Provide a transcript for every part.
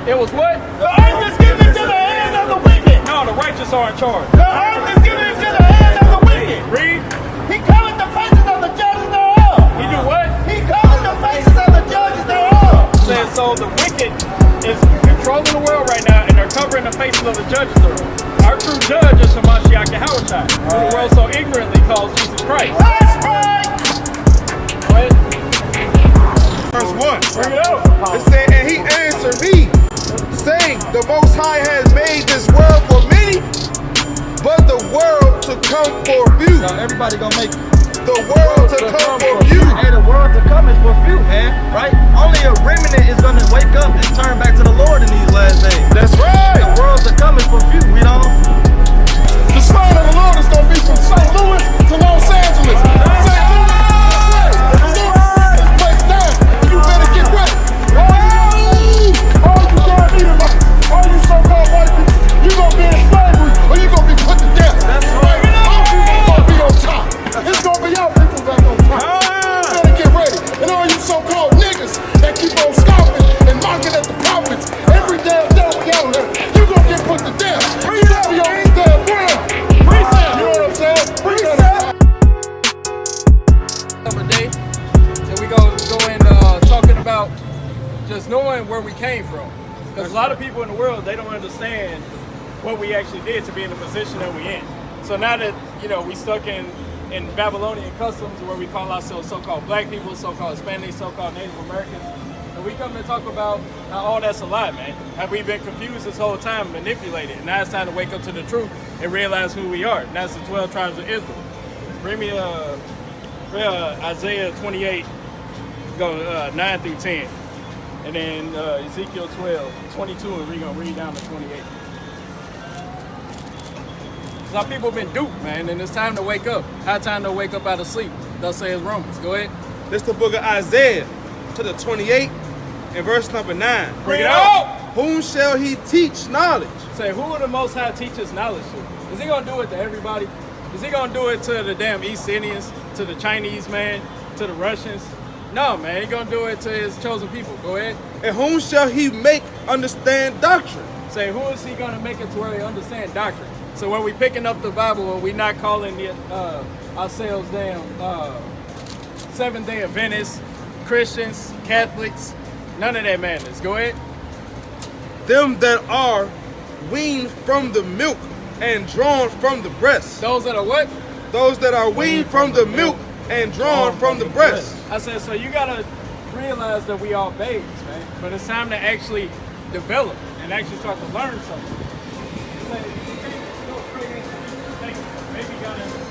It was what? The earth is given to the hand of the wicked. No, the righteous are in charge. The earth is given to the hand of the wicked. Read. He covered the faces of the judges thereof. He do what? He covered the faces of the judges thereof. Says so the wicked is controlling the world right now, and they're covering the faces of the judges thereof. Our true judge is Hamashiach Yahushua, who the world so ignorantly calls Jesus Christ. That's right. Go ahead. Verse 1. Bring it up. It said, and he answered me, saying, the Most High has made this world for many, but the world to come for few. So everybody gonna make it. The world to come for few. Hey, the world to come is for few, man. Right? Only a remnant is gonna wake up and turn back to the Lord in these last days. That's right. The world to come is for few, you know? The sign of the Lord is going to be from St. Louis to Los Angeles. St. Louis, this place down. You better get ready. All you damn Edomites, all you so-called white people, you going to be in slavery or you going to be put to death. That's right. Our people going to be on top. It's going to be our people back on top. You better get ready. And all you so-called niggas that keep on scoffing and mocking at the prophets every damn day we out here, you going to get put to death. You got to be on this damn ground. You know what I'm saying? Another day. So we go in talking about just knowing where we came from. Because a lot of people in the world, they don't understand what we actually did to be in the position that we're in. So now that, you know, we stuck in Babylonian customs where we call ourselves so-called black people, so-called Hispanics, so-called Native Americans, and we come to talk about how all that's a lie, man. Have we been confused this whole time, manipulated? And now it's time to wake up to the truth and realize who we are. And that's the 12 tribes of Israel. Bring me Isaiah 28, go 9 through 10. And then Ezekiel 12, 22, and we're going to read down to 28. Some people have been duped, man, and it's time to wake up. High time to wake up out of sleep. Thus says Romans. Go ahead. This is the book of Isaiah to the 28 and verse number 9. Bring it out! Whom shall he teach knowledge? Say, who will the Most High teach us knowledge to? Is he going to do it to everybody? Is he going to do it to the damn East Indians, to the Chinese, man, to the Russians? No, man, he's going to do it to his chosen people. Go ahead. And whom shall he make understand doctrine? Say, who is he going to make it to where they understand doctrine? So when we picking up the Bible and we not calling it ourselves damn Seventh-day Adventists, Christians, Catholics, none of that madness. Go ahead. Them that are weaned from the milk and drawn from the breast. Those that are what? Those that are weaned from the milk and drawn from the breast. I said, so you gotta realize that we all babes, man. But it's time to actually develop and actually start to learn something. Maybe you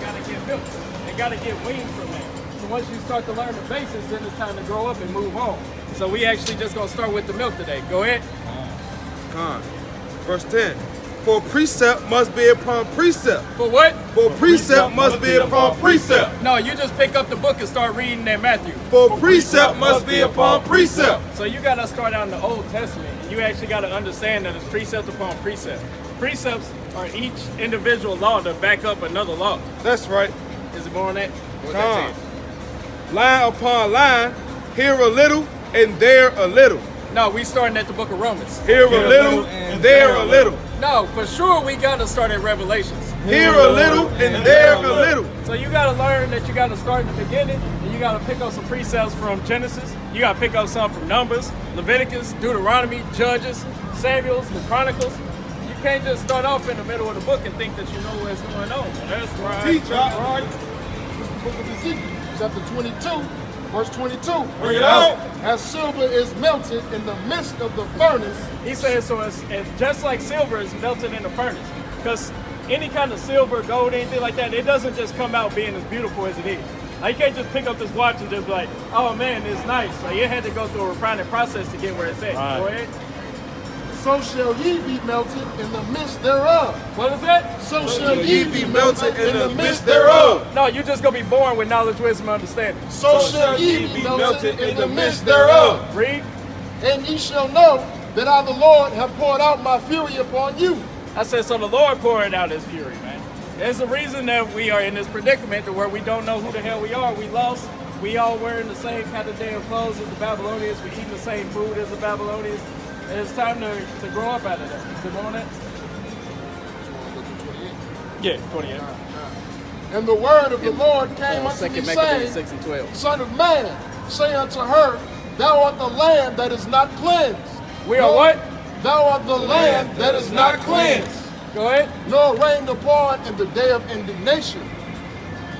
gotta get milk and gotta get weaned from that. So once you start to learn the basics, then it's time to grow up and move on. So we actually just gonna start with the milk today. Go ahead. Verse 10. For precept must be upon precept. For what? For precept must be upon precept. No, you just pick up the book and start reading that Matthew. For precept must be upon precept. So you gotta start out in the Old Testament. And you actually gotta understand that it's precept upon precept. Precepts are each individual law to back up another law. That's right. Is it more on that? What that Line upon line, here a little and there a little. No, we starting at the book of Romans. Here a little and there a little. No, for sure we gotta start at Revelations. Here a little and there a little. So you gotta learn that you gotta start in the beginning, and you gotta pick up some precepts from Genesis. You gotta pick up some from Numbers, Leviticus, Deuteronomy, Judges, Samuel, the Chronicles. You can't just start off in the middle of the book and think that you know what's going on. That's right. Teach, right? This is the book of Ezekiel, chapter 22, verse 22. Bring it out. As silver is melted in the midst of the furnace. He says, so it's just like silver is melted in the furnace. Because any kind of silver, gold, anything like that, it doesn't just come out being as beautiful as it is. Like, you can't just pick up this watch and just be like, oh man, it's nice. Like, it had to go through a refining process to get where it's at. Right. Go ahead. So shall ye be melted in the midst thereof. What is that? So shall ye be melted in the midst thereof. No, you're just going to be born with knowledge, wisdom, and understanding. So shall ye be melted in the midst thereof. Read. And ye shall know that I, the Lord, have poured out my fury upon you. I said, so the Lord poured out his fury, man. There's a reason that we are in this predicament to where we don't know who the hell we are. We lost. We all wearing the same kind of damn clothes as the Babylonians. We eating the same food as the Babylonians. It's time to grow up out of that. Is it on that? Yeah, 28. And the word of the Lord came unto me, Second Maccabees saying, 6 and 12. Son of man, say unto her, thou art the land that is not cleansed. We are what? Thou art the land that is not cleansed, Go ahead. nor rained upon in the day of indignation.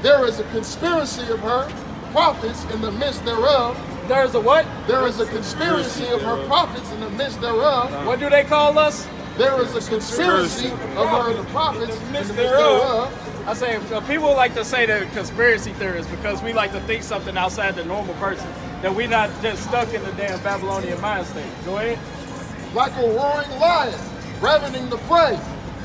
There is a conspiracy of her prophets in the midst thereof. There is a what? There is a conspiracy of her prophets in the midst thereof. What do they call us? There is a conspiracy of her the prophets in the midst thereof. I say people like to say they're conspiracy theorists because we like to think something outside the normal person, that we're not just stuck in the damn Babylonian mind state. Go ahead. Like a roaring lion, ravening the prey.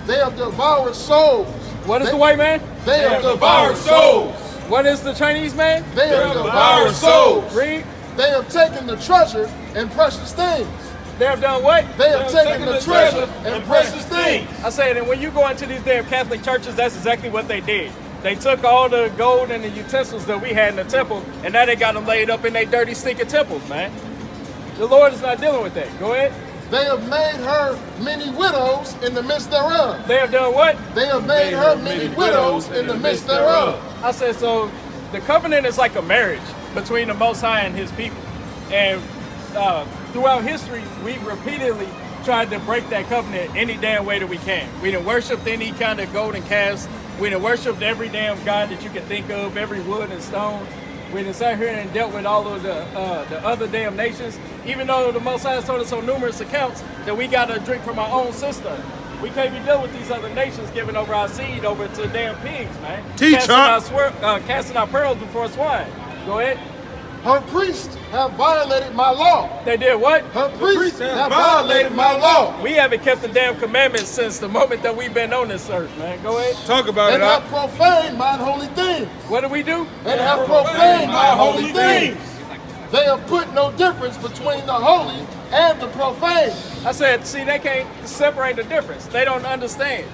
They have devoured souls. What is the white man? They have devoured souls. What is the Chinese man? They have devoured souls. Read. They have taken the treasure and precious things. They have done what? They have taken the treasure and precious things. I say that when you go into these damn Catholic churches, that's exactly what they did. They took all the gold and the utensils that we had in the temple, and now they got them laid up in their dirty, stinking temples, man. The Lord is not dealing with that. Go ahead. They have made her many widows in the midst thereof. They have done what? They have made her many widows in the midst thereof. I said, so the covenant is like a marriage between the Most High and his people. And throughout history, we've repeatedly tried to break that covenant any damn way that we can. We done worshipped any kind of golden calves. We done worshipped every damn god that you can think of, every wood and stone. We done sat here and dealt with all of the other damn nations, even though the Most High has told us on numerous accounts that we got to drink from our own cistern. We can't be dealing with these other nations giving over our seed over to damn pigs, man. Casting our pearls before swine. Go ahead. Her priests have violated my law. They did what? Her priests have violated my law. We haven't kept the damn commandments since the moment that we've been on this earth, man. Go ahead. Talk about And it. have profaned mine holy things. What do we do? And have profaned my holy things. They have put no difference between the holy and the profane. I said, see, they can't separate the difference. They don't understand.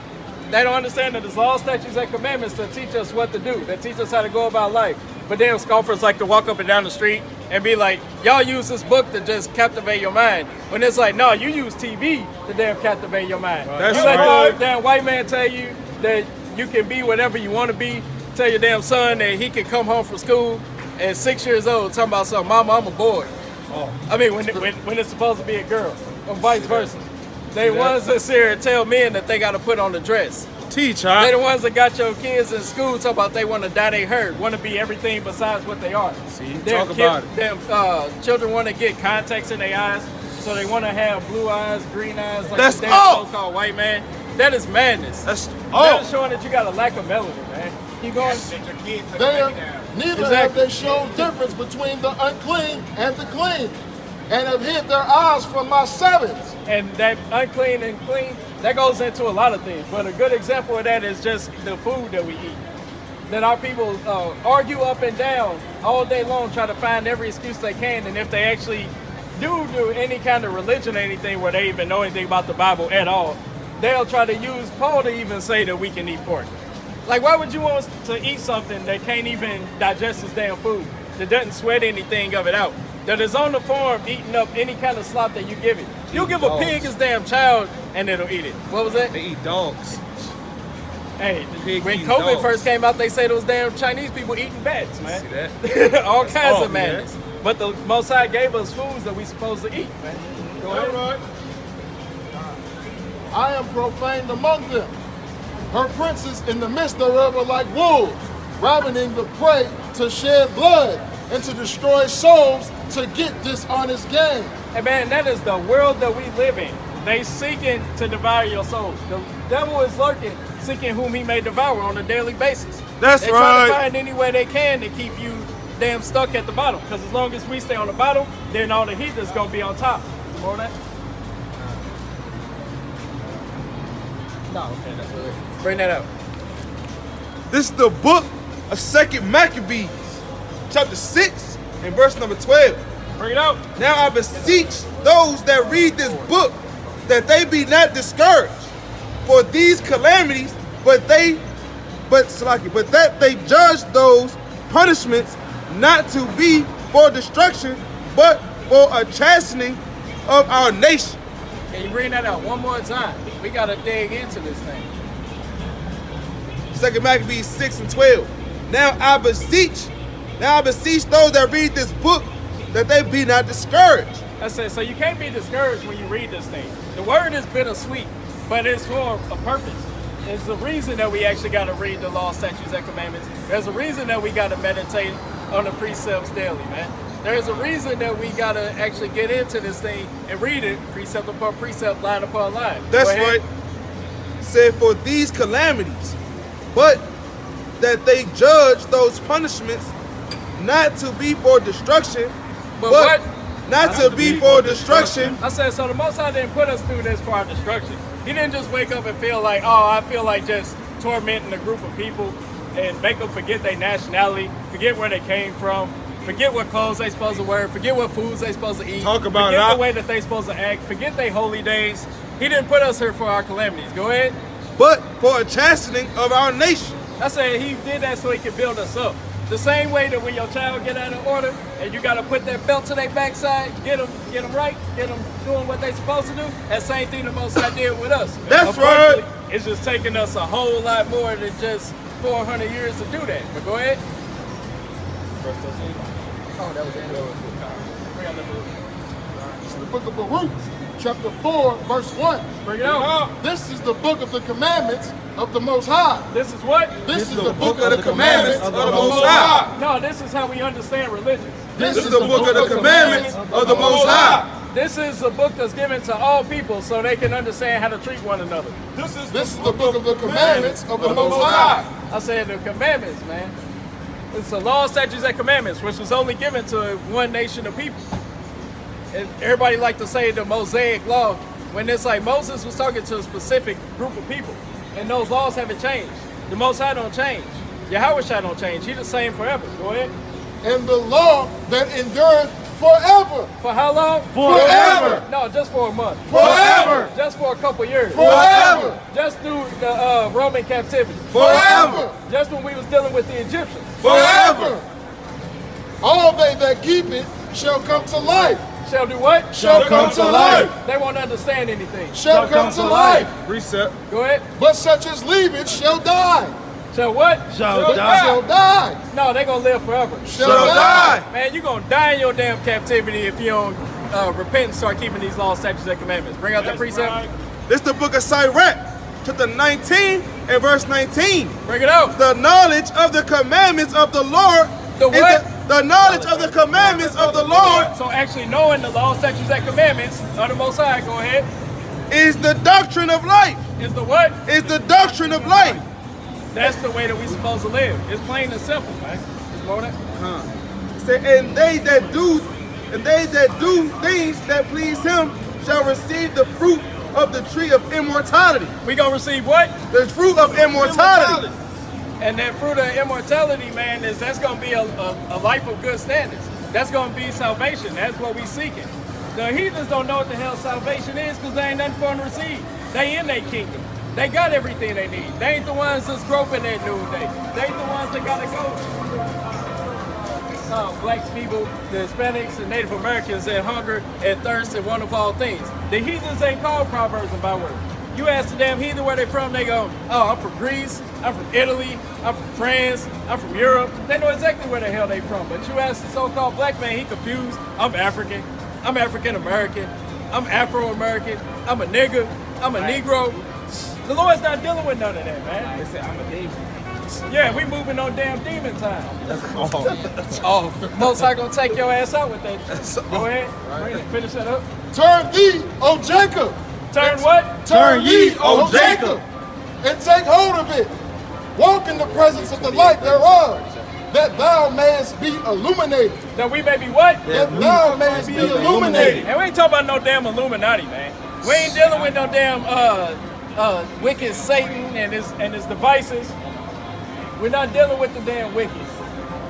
They don't understand that there's laws, statutes, and commandments that teach us what to do, that teach us how to go about life. But damn scoffers like to walk up and down the street and be like, y'all use this book to just captivate your mind. When it's like, no, you use TV to damn captivate your mind. That's you let right. the damn white man tell you that you can be whatever you want to be. Tell your damn son that he can come home from school at 6 years old talking about something, mama, I'm a boy. I mean, when it's supposed to be a girl, or vice versa. They ones that sit here and tell men that they got to put on the dress. Teach, They huh? the ones that got your kids in school talking about they want to dye their hair, want to be everything besides what they are. See, Their talk about it. Them children want to get contacts in their eyes, so they want to have blue eyes, green eyes, like That's the damn all. so-called white man. That is madness. That's That is showing that you got a lack of melody, man. Keep going. Neither have Exactly. they shown difference between the unclean and the clean, and have hid their eyes from my Sabbaths. And that unclean and clean, that goes into a lot of things. But a good example of that is just the food that we eat. That our people argue up and down all day long, try to find every excuse they can. And if they actually do any kind of religion or anything where they even know anything about the Bible at all, they'll try to use Paul to even say that we can eat pork. Like, why would you want us to eat something that can't even digest this damn food, that doesn't sweat anything of it out, that is on the farm eating up any kind of slop that you give it? You give a pig its damn child and it'll eat it. What was that? They eat dogs. Hey, Pig when eat COVID dogs. first came out, they said those damn Chinese people eating bats, man. See that? All kinds off, of madness. But the Most High gave us foods that we supposed to eat, man. Go ahead. I am profaned among them. Her princes in the midst thereof are like wolves, ravening the prey to shed blood and to destroy souls to get dishonest gain. Hey man, that is the world that we live in. They seeking to devour your soul. The devil is lurking, seeking whom he may devour on a daily basis. That's They try to right. find any way they can to keep you damn stuck at the bottom. Because as long as we stay on the bottom, then all the heat is gonna be on top. Some more of that? No, okay, that's what it is. Bring that up. This is the book of 2 Maccabees, chapter 6 and verse number 12. Bring it out. Now I beseech those that read this book that they be not discouraged for these calamities, but that they judge those punishments not to be for destruction, but for a chastening of our nation. Can you bring that out one more time? We got to dig into this thing. 2 Maccabees 6:12. Now I beseech those that read this book that they be not discouraged. That's it. So you can't be discouraged when you read this thing. The word is bittersweet, but it's for a purpose. There's a reason that we actually got to read the law, statutes, and commandments. There's a reason that we got to meditate on the precepts daily, man. There's a reason that we got to actually get into this thing and read it precept upon precept, line upon line. That's right. Said for these calamities, but that they judge those punishments not to be for destruction, but what? Not to be for destruction. I said, so the Most High didn't put us through this for our destruction. He didn't just wake up and feel like, oh, I feel like just tormenting a group of people and make them forget their nationality, forget where they came from, forget what clothes they supposed to wear, forget what foods they supposed to eat, forget the way that they supposed to act, forget their holy days. He didn't put us here for our calamities. Go ahead. But for a chastening of our nation. I said he did that so he could build us up. The same way that when your child get out of order and you got to put that belt to their backside, get them right, get them doing what they supposed to do, that same thing the Most High did with us. That's right. It's just taking us a whole lot more than just 400 years to do that. But go ahead. Verse 13. Oh, that was the end of it. It's the book of Baruch, chapter 4, verse 1. Bring it out. This is the book of the commandments of the Most High. This is what? This is the book of the commandments of the Most High. No, this is how we understand religion. This is the book of the commandments of the Most High. This is a book that's given to all people so they can understand how to treat one another. This is the book of the commandments of the Most High. I said the commandments, man. It's the law, statutes, and commandments, which was only given to one nation of people. And everybody like to say the Mosaic law, when it's like Moses was talking to a specific group of people, and those laws haven't changed. The Most High don't change. Yahweh don't change. He's the same forever. Go ahead. And the law that endureth forever. For how long? Forever. No, just for a month. Forever. Just for a couple years. Forever. Just through the Roman captivity. Forever. Just when we was dealing with the Egyptians. Forever. All they that keep it shall come to life. Shall do what? Shall come to life. They won't understand anything. Shall come to life. Precept. Go ahead. But such as leave it shall die. Shall what? Shall die. No, they gonna live forever. Shall die. Man, you gonna die in your damn captivity if you don't repent and start keeping these laws, statutes, and commandments. Bring out that precept. Right. This is the book of Sirach, chapter 19 and verse 19. Bring it out. The knowledge of the commandments of the Lord. The what? The knowledge of the commandments of the Lord. So actually knowing the law, statutes, and commandments of the Most High, go ahead. Is the doctrine of life. Is the what? Is the doctrine of life. That's the way that we supposed to live. It's plain and simple, man. It's more than Say, and they that do things that please him shall receive the fruit of the tree of immortality. We gonna receive what? The fruit of immortality. And that fruit of immortality, man, that's gonna be a life of good standards. That's gonna be salvation. That's what we seeking. The heathens don't know what the hell salvation is because they ain't nothing for them to receive. They in their kingdom. They got everything they need. They ain't the ones that's groping at noonday. They ain't the ones that gotta go. Black people, the Hispanics, and Native Americans that hunger and thirst and want of all things. The heathens ain't called proverbs and bywords. You ask the damn heathen where they from, they go, oh, I'm from Greece, I'm from Italy, I'm from France, I'm from Europe. They know exactly where the hell they from. But you ask the so-called black man, he confused. I'm African, I'm African-American, I'm Afro-American, I'm a nigger, I'm a Negro. The Lord's not dealing with none of that, man. They say I'm a demon. Yeah, we moving on damn demon time. That's off. Most High gonna take your ass out with that. Go ahead, bring it, finish that up. Turn thee, O Jacob. Turn what? Turn ye, O Jacob, and take hold of it. Walk in the presence of the light thereof, that thou mayest be illuminated. That we may be what? That thou mayest be illuminated. And we ain't talking about no damn Illuminati, man. We ain't dealing with no damn wicked Satan and his devices. We're not dealing with the damn wicked.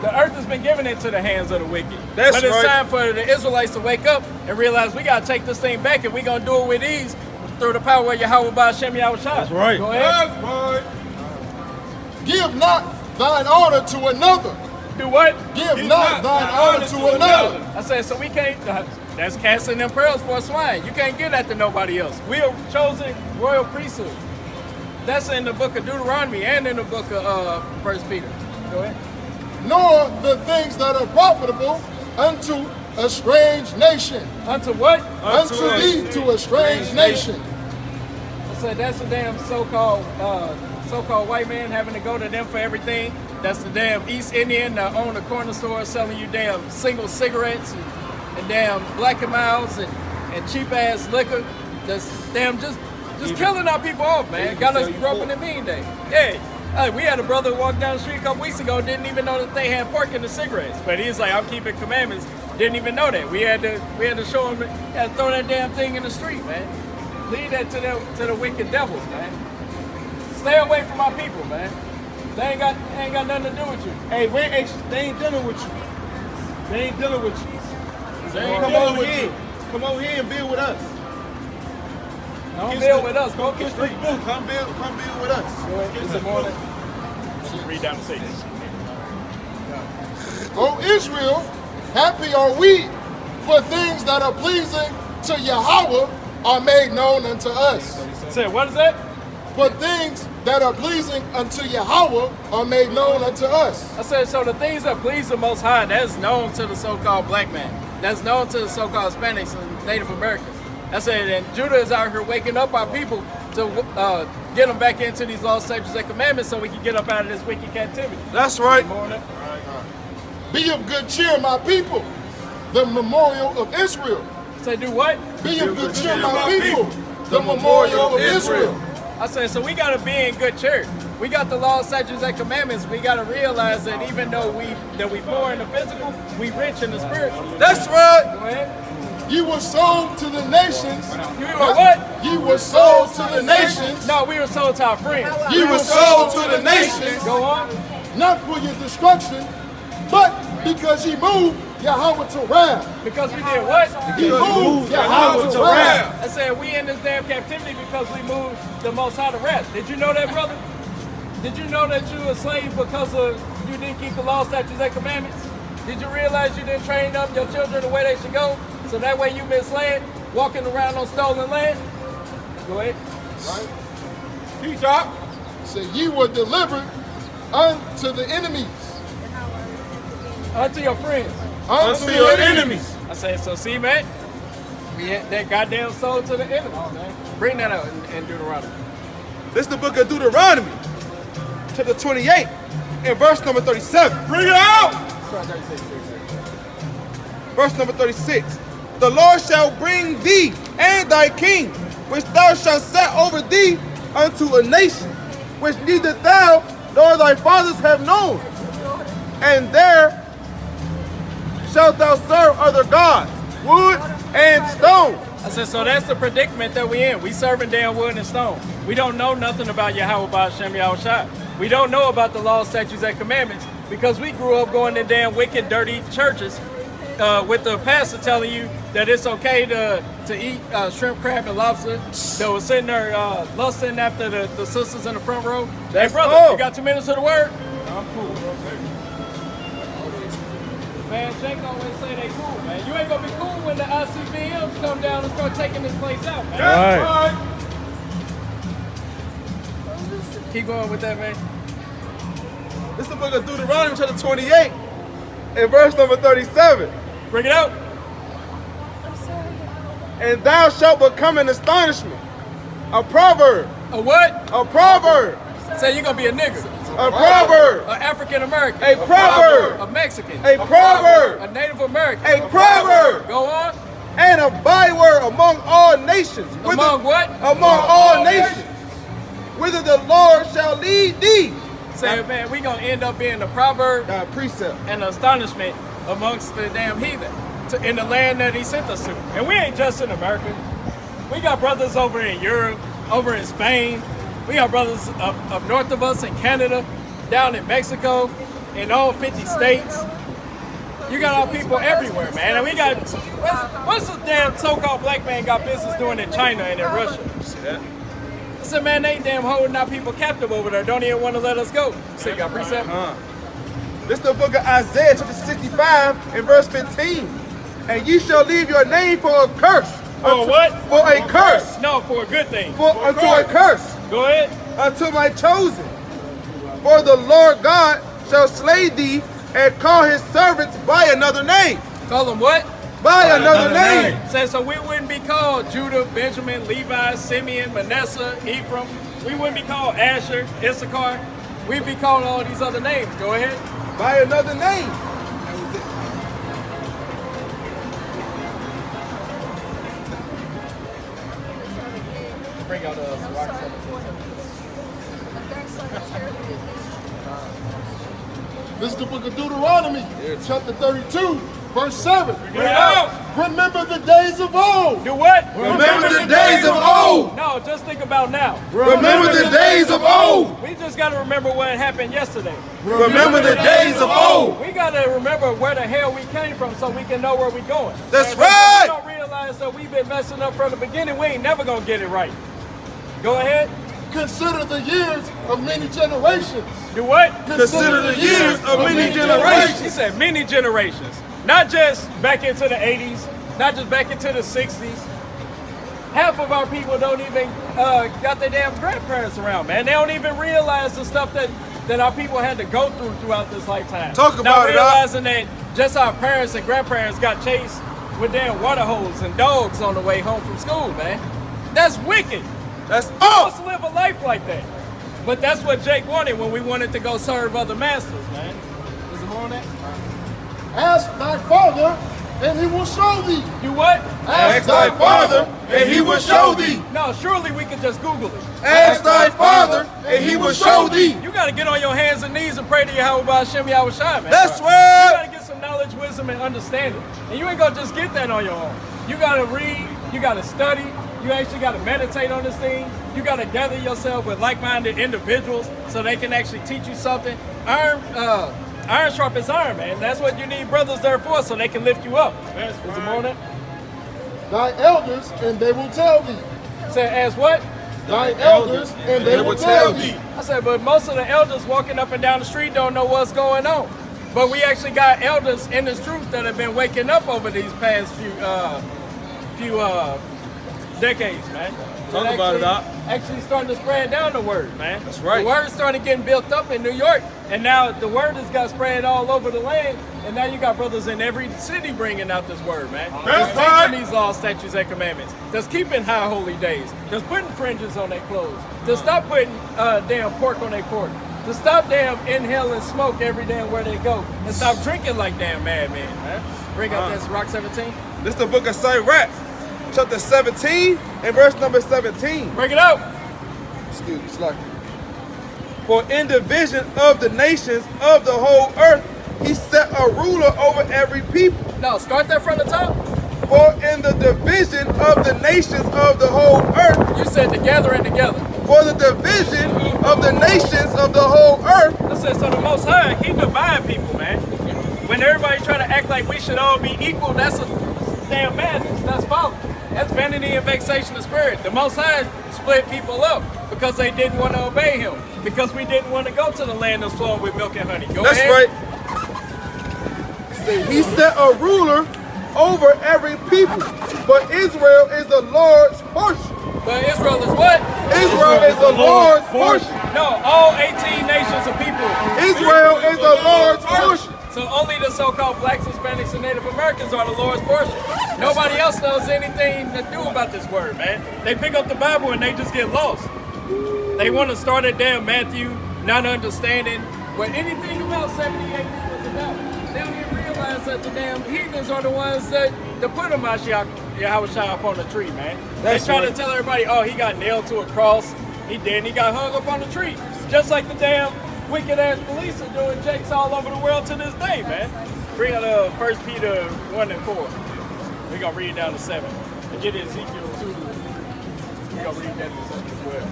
The earth has been given into the hands of the wicked. That's but it's right. time for the Israelites to wake up and realize we gotta take this thing back, and we gonna do it with ease through the power of Yahweh by Hashem Yahushua. That's right. Go ahead. That's right. Give not thine honor to another. Do what? Give not thine honor to another. I said, so we can't. That's casting them pearls for swine. You can't get that to nobody else. We are chosen royal priesthood. That's in the book of Deuteronomy and in the book of 1 Peter. Go ahead. Nor the things that are profitable unto a strange nation. Unto what? Unto thee to a strange nation. I said that's a damn so-called white man having to go to them for everything. That's the damn East Indian that own a corner store selling you damn single cigarettes and damn Black and Milds and cheap ass liquor. That's damn just killing our people off, man. Got us groping in mean day. Yeah. Hey, we had a brother walk down the street a couple weeks ago, didn't even know that they had pork in the cigarettes. But he's like, I'm keeping commandments. Didn't even know that. We had to show him, had to throw that damn thing in the street, man. Leave that to the wicked devils, man. Stay away from our people, man. They ain't got nothing to do with you. Hey, they ain't dealing with you. They ain't dealing with you. Come over here. Come over here and build with us. Don't build with us. Go kiss the boot. Come build with us. It's the morning. Read down the sentence. O Israel, happy are we, for things that are pleasing to Yahweh are made known unto us. Say, what is that? For things that are pleasing unto Yahweh are made known unto us. I said, so the things that please the Most High, that's known to the so-called black man. That's known to the so-called Hispanics and Native Americans. I said, and Judah is out here waking up our people to get them back into these laws, statutes, and commandments so we can get up out of this wicked captivity. That's right. Be of good cheer, my people, the memorial of Israel. Say, do what? Be of good cheer, my people, the memorial of Israel. I said, so we got to be in good cheer. We got the laws, statutes, and commandments. We got to realize that even though we poor in the physical, we rich in the spiritual. That's right. Go ahead. You were sold to the nations. You were what? You were sold to the nations. No, we were sold to our friends. You were sold to the nations. Go on. Not for your destruction, but because ye moved Yahweh to wrath. Because we did what? He moved Yahweh to wrath. I said we in this damn captivity because we moved the Most High to wrath. Did you know that, brother? Did you know that you were a slave because you didn't keep the law, statutes, and commandments? Did you realize you didn't train up your children the way they should go? So that way you misled, walking around on stolen land? Go ahead. Right? Teach up. So ye were delivered unto the enemies. Unto your friends. Unto your enemies. I said, so see, man, we had that goddamn soul to the enemy, man. Bring that out in Deuteronomy. This is the book of Deuteronomy, chapter 28, and verse number 37. Bring it out! Start 36. Verse number 36. The Lord shall bring thee and thy king, which thou shalt set over thee, unto a nation, which neither thou nor thy fathers have known. And there shalt thou serve other gods, wood and stone. I said, so that's the predicament that we in. We serving damn wood and stone. We don't know nothing about Yahweh Ba'Shem Yahushua. We don't know about the laws, statutes, and commandments because we grew up going to damn wicked, dirty churches with the pastor telling you that it's okay to eat shrimp, crab, and lobster. That was sitting there lusting after the sisters in the front row. Hey, brother, you got 2 minutes of the word? I'm cool. Man, Jake always say they cool, man. You ain't gonna be cool when the ICBMs come down and start taking this place out, man. That's right. Keep going with that, man. This is the book of Deuteronomy, chapter 28, and verse number 37. Bring it out. And thou shalt become an astonishment, a proverb. A what? A proverb. Say you're gonna be a nigger. A proverb. An African American. A proverb. A Mexican. A proverb. A Native American. A proverb. Go on. And a byword among all nations. Among what? Among all nations. Whither the Lord shall lead thee. Say, man, we gonna end up being a proverb Precept. and astonishment amongst the damn heathen in the land that he sent us to. And we ain't just in America. We got brothers over in Europe, over in Spain. We got brothers up north of us in Canada, down in Mexico, in all 50 states. You got our people everywhere, man. And we got, what's this damn so-called black man got business doing in China and in Russia? See that? I said, man, they damn holding our people captive over there. Don't even want to let us go. So you got precept? This is the book of Isaiah, chapter 65, and verse 15. And ye shall leave your name for a curse. For what? For a curse. No, for a good thing. Unto a curse. Go ahead. Unto my chosen. For the Lord God shall slay thee and call his servants by another name. Call them what? By another name. Says so we wouldn't be called Judah, Benjamin, Levi, Simeon, Manasseh, Ephraim. We wouldn't be called Asher, Issachar. We'd be called all these other names. Go ahead. By another name. Bring out This is the book of Deuteronomy, chapter 32, verse 7. Remember the days of old. Do what? Remember the days of old. No, just think about now. Remember the days of old. We just got to remember what happened yesterday. Remember the days of old. We got to remember where the hell we came from so we can know where we're going. That's and right. We don't realize that we've been messing up from the beginning. We ain't never going to get it right. Go ahead. Consider the years of many generations. Do what? Consider the years of many generations. He said many generations. Not just back into the 80s, not just back into the 60s. Half of our people don't even got their damn grandparents around, man. They don't even realize the stuff that our people had to go throughout this lifetime. Talk about Not it, realizing that just our parents and grandparents got chased with damn water holes and dogs on the way home from school, man. That's wicked. That's Let's live a life like that. But that's what Jake wanted when we wanted to go serve other masters, man. Is it more on that? Ask thy father, and he will show thee. Do what? Ask thy father, and he will show thee. No, surely we could just Google it. Ask thy father, and he will show thee. You got to get on your hands and knees and pray to Yahweh Hashem Yahweh Shai, man. That's You right. got to get some knowledge, wisdom, and understanding. And you ain't going to just get that on your own. You got to read. You got to study. You actually got to meditate on this thing. You got to gather yourself with like-minded individuals so they can actually teach you something. Iron sharpens iron, man. That's what you need brothers there for, so they can lift you up. Is it more on that? Thy elders, and they will tell thee. Say, as what? Thy elders, and they will tell thee. I said, but most of the elders walking up and down the street don't know what's going on. But we actually got elders in this truth that have been waking up over these past few decades, man. Talk about it, Doc. Actually starting to spread down the word, man. That's right. The word started getting built up in New York, and now the word has got spread all over the land, and now you got brothers in every city bringing out this word, man. That's That's right. teaching these laws, statutes, and commandments. That's keeping high holy days. That's putting fringes on their clothes. To stop putting damn pork on their pork. To stop damn inhaling smoke every damn where they go. And stop drinking like damn madmen, man. Bring out this Rock 17. This is the book of Sirach, chapter 17 and verse number 17. Bring it out. Excuse me, slack. For in division of the nations of the whole earth, he set a ruler over every people. No, start that from the top. For in the division of the nations of the whole earth, You said together and together. for the division of the nations of the whole earth, Listen, so the Most High, He divide people, man. When everybody try to act like we should all be equal, that's a damn madness. That's folly. That's vanity and vexation of spirit. The Most High split people up because they didn't want to obey Him. Because we didn't want to go to the land that's flowing with milk and honey. Go that's ahead. right. He set a ruler over every people, but Israel is the Lord's portion. But Israel is what? Israel is the Lord's portion. No, all 18 nations of people. Israel is the Lord's portion. So only the so-called blacks, Hispanics, and Native Americans are the Lord's portion. Nobody else knows anything to do about this word, man. They pick up the Bible and they just get lost. They want to start at damn Matthew, not understanding what anything about 78 was about. They don't even realize that the damn heathens are the ones that put him Yahweh Shai up on the tree, man. That's they try right. to tell everybody, oh, he got nailed to a cross. He did, and he got hung up on the tree. Just like the damn wicked-ass police are doing jakes all over the world to this day, man. Bring out 1 Peter 1 and 4. We're going to read down to 7. And get Ezekiel 2. We're going to read that as well.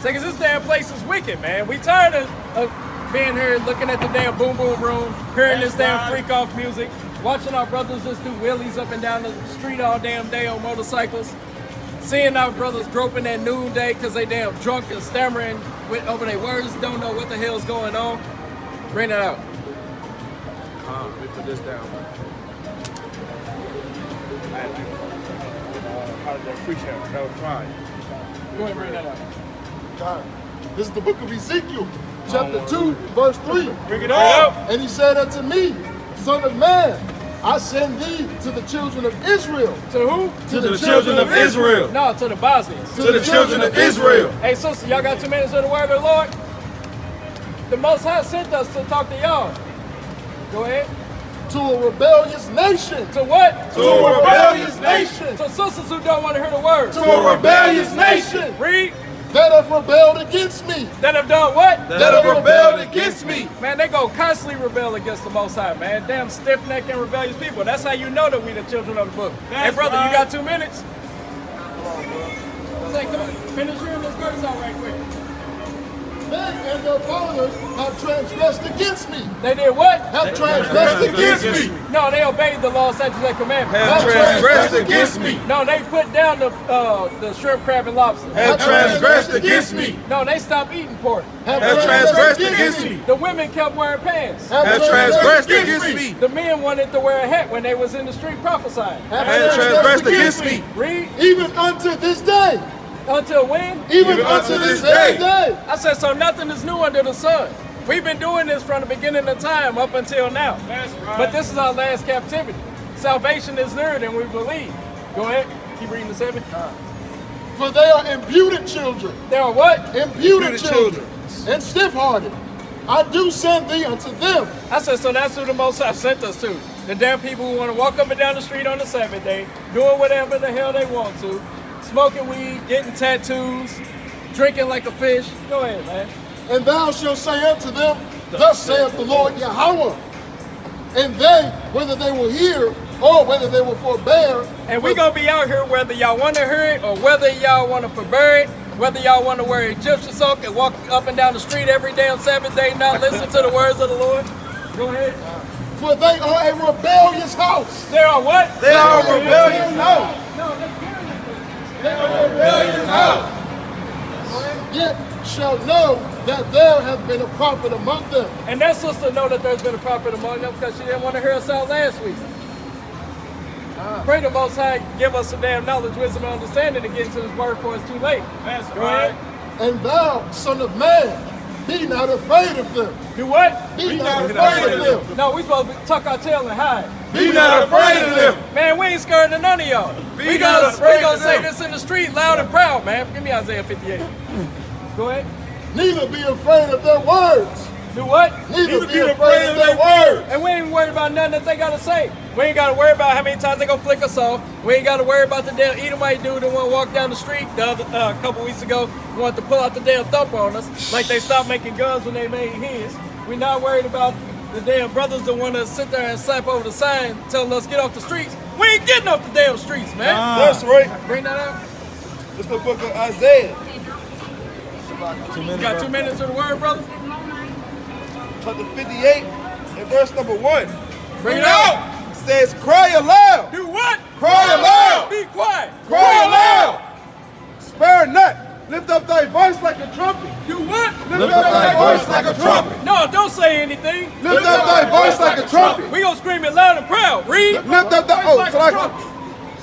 So, because this damn place is wicked, man. We tired of being here looking at the damn boom boom room, hearing this damn freak off music, watching our brothers just do wheelies up and down the street all damn day on motorcycles, seeing our brothers groping at noonday because they damn drunk and stammering over their words, don't know what the hell's going on. Bring it out. Let me put this down. How did that preach him? That was fine. Go ahead and bring that up. God. This is the book of Ezekiel, chapter 2, verse 3. Bring it up. And he said unto me, Son of man, I send thee to the children of Israel. To who? To the children of Israel. No, to the Bosnians. To the children of Israel. Hey, sister, y'all got 2 minutes of the word of the Lord? The Most High sent us to talk to y'all. Go ahead. To a rebellious nation. To what? To a rebellious nation. To sisters who don't want to hear the word. To a rebellious nation. Read. That have rebelled against me. That have done what? That have rebelled against me. Man, they go constantly rebel against the Most High, man. Damn stiff-necked and rebellious people. That's how you know that we the children of the book. Hey, brother, you got 2 minutes? Say, come on, finish hearing this verse out right quick. They and their fathers have transgressed against me. They did what? Have transgressed against me. No, they obeyed the law, statutes, and commandments. Have transgressed against me. No, they put down the shrimp, crab, and lobster. Have transgressed against me. No, they stopped eating pork. Have transgressed against me. The women kept wearing pants. Have transgressed against me. The men wanted to wear a hat when they was in the street prophesying. Have transgressed against me. Read. Even unto this day. Until when? Even unto this very day. I said, so nothing is new under the sun. We've been doing this from the beginning of time up until now. That's right. But this is our last captivity. Salvation is nearer than we believe. Go ahead. Keep reading the 7. For they are imputed children. They are what? Imputed children. And stiff-hearted. I do send thee unto them. I said, so that's who the Most High sent us to. The damn people who want to walk up and down the street on the Sabbath day, doing whatever the hell they want to, smoking weed, getting tattoos, drinking like a fish. Go ahead, man. And thou shalt say unto them, Thus saith the Lord Yahweh. And they, whether they will hear or whether they will forbear. And we're going to be out here whether y'all want to hear it or whether y'all want to forbear it, whether y'all want to wear Egyptian silk and walk up and down the street every damn Sabbath day and not listen to the words of the Lord. Go ahead. For they are a rebellious house. They are what? They are a rebellious house. No, they're They are a rebellious house. Yet shall know that there hath been a prophet among them. And that sister know that there's been a prophet among them because she didn't want to hear us out last week. Pray the Most High give us some damn knowledge, wisdom, and understanding to get into His word before it's too late. That's Go ahead. And thou, son of man, be not afraid of them. Do what? Be not afraid of them. No, we supposed to tuck our tail and hide. Be not afraid of them. Man, we ain't scared of none of y'all. We gonna say this in the street loud and proud, man. Give me Isaiah 58. Go ahead. Neither be afraid of their words. Do what? Neither be afraid of their words. And we ain't worried about nothing that they gotta say. We ain't gotta worry about how many times they gonna flick us off. We ain't gotta worry about the damn Edomite dude that wanna walk down the street the other a couple weeks ago, wanted to pull out the damn thump on us, like they stopped making guns when they made his. We not worried about the damn brothers that wanna sit there and slap over the sign telling us get off the streets. We ain't getting off the damn streets, man. That's right. Bring that out. It's the book of Isaiah. You got 2 minutes of the word, brother? Chapter 58 and verse number 1. Bring it out. It says, cry aloud. Do what? Cry aloud. Be quiet. Cry aloud. Spare not. Lift up thy voice like a trumpet. Do what? Lift up thy voice like a trumpet. No, don't say anything. Lift up thy voice like a trumpet. We gonna scream it loud and proud. Read. Lift up the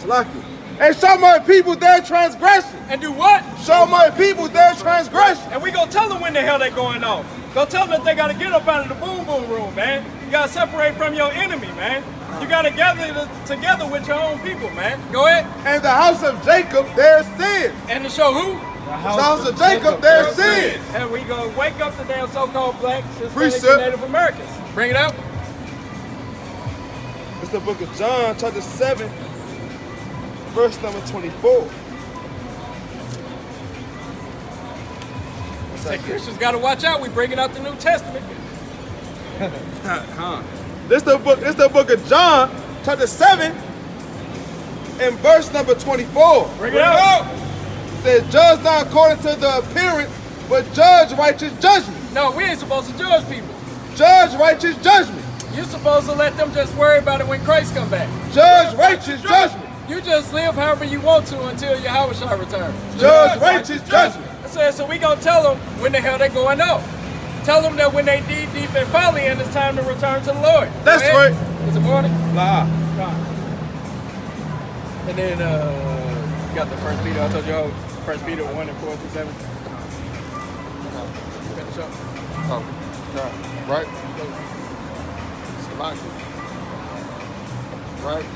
Salaki. And show my people their transgression. And do what? Show my people their transgression. And we gonna tell them when the hell they going off. Go tell them that they gotta get up out of the boom boom room, man. You gotta separate from your enemy, man. You gotta gather together with your own people, man. Go ahead. And the house of Jacob their sins. And to show who? The house of Jacob their sins. And we gonna wake up the damn so-called blacks, Hispanics, Precept. and Native Americans. Bring it out. It's the book of John, chapter 7, verse number 24. Say Christians gotta watch out. We bringing out the New Testament. This the book of John, chapter 7, and verse number 24. Bring it out. It says, judge not according to the appearance, but judge righteous judgment. No, we ain't supposed to judge people. Judge righteous judgment. You're supposed to let them just worry about it when Christ come back. Judge righteous judgment. You just live however you want to until Yahushua returns. Judge righteous judgment. So we gonna tell them when the hell they going out. Tell them that when they dig deep and folly, and it's time to return to the Lord. That's Go ahead. right. Is it morning? Nah. And then you got the 1 Peter. I told you, 1 Peter 1:4-7. Finish up. Oh, right? Right?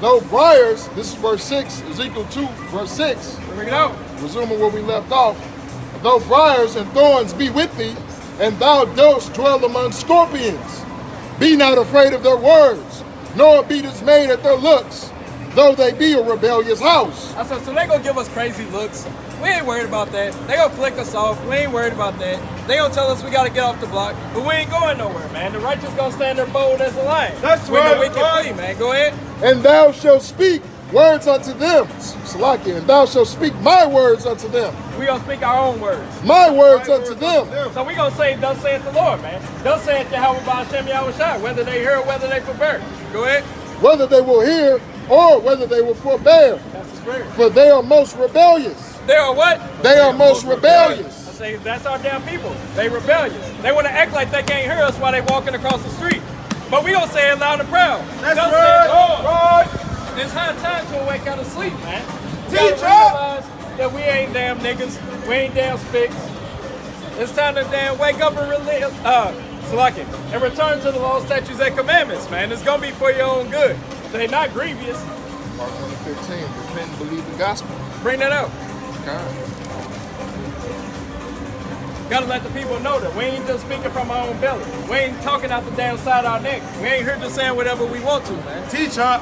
Though briars, this is verse 6, Ezekiel 2, verse 6. Bring it out. Resuming where we left off. Though briars and thorns be with thee, and thou dost dwell among scorpions, be not afraid of their words, nor be dismayed at their looks, though they be a rebellious house. I said, so they gonna give us crazy looks. We ain't worried about that. They gonna flick us off. We ain't worried about that. They gonna tell us we gotta get off the block, but we ain't going nowhere, man. The righteous gonna stand there bold as a lion. That's when right, the wicked flee, man. Go ahead. And thou shalt speak words unto them, Salakia, and thou shalt speak my words unto them. We gonna speak our own words. My words unto them. So we gonna say, thus saith the Lord, man. Thus saith Yahweh Ba'Shem Yahushua, whether they hear or whether they forbear. Go ahead. Whether they will hear or whether they will forbear. That's the spirit. For they are most rebellious. They are what? They are most rebellious. I say, that's our damn people. They rebellious. They want to act like they can't hear us while they walking across the street. But we gonna say it loud and proud. That's Thus right. saith the Lord. Right. It's high time to wake out of sleep, man. We Teach gotta realize that we ain't damn niggas. We ain't damn spics. It's time to damn wake up and and return to the law, statutes, and commandments, man. It's gonna be for your own good. They're not grievous. Mark 1:15, repent and believe the gospel. Bring that out. God. Gotta let the people know that we ain't just speaking from our own belly. We ain't talking out the damn side of our neck. We ain't here just saying whatever we want to, man. Teach up.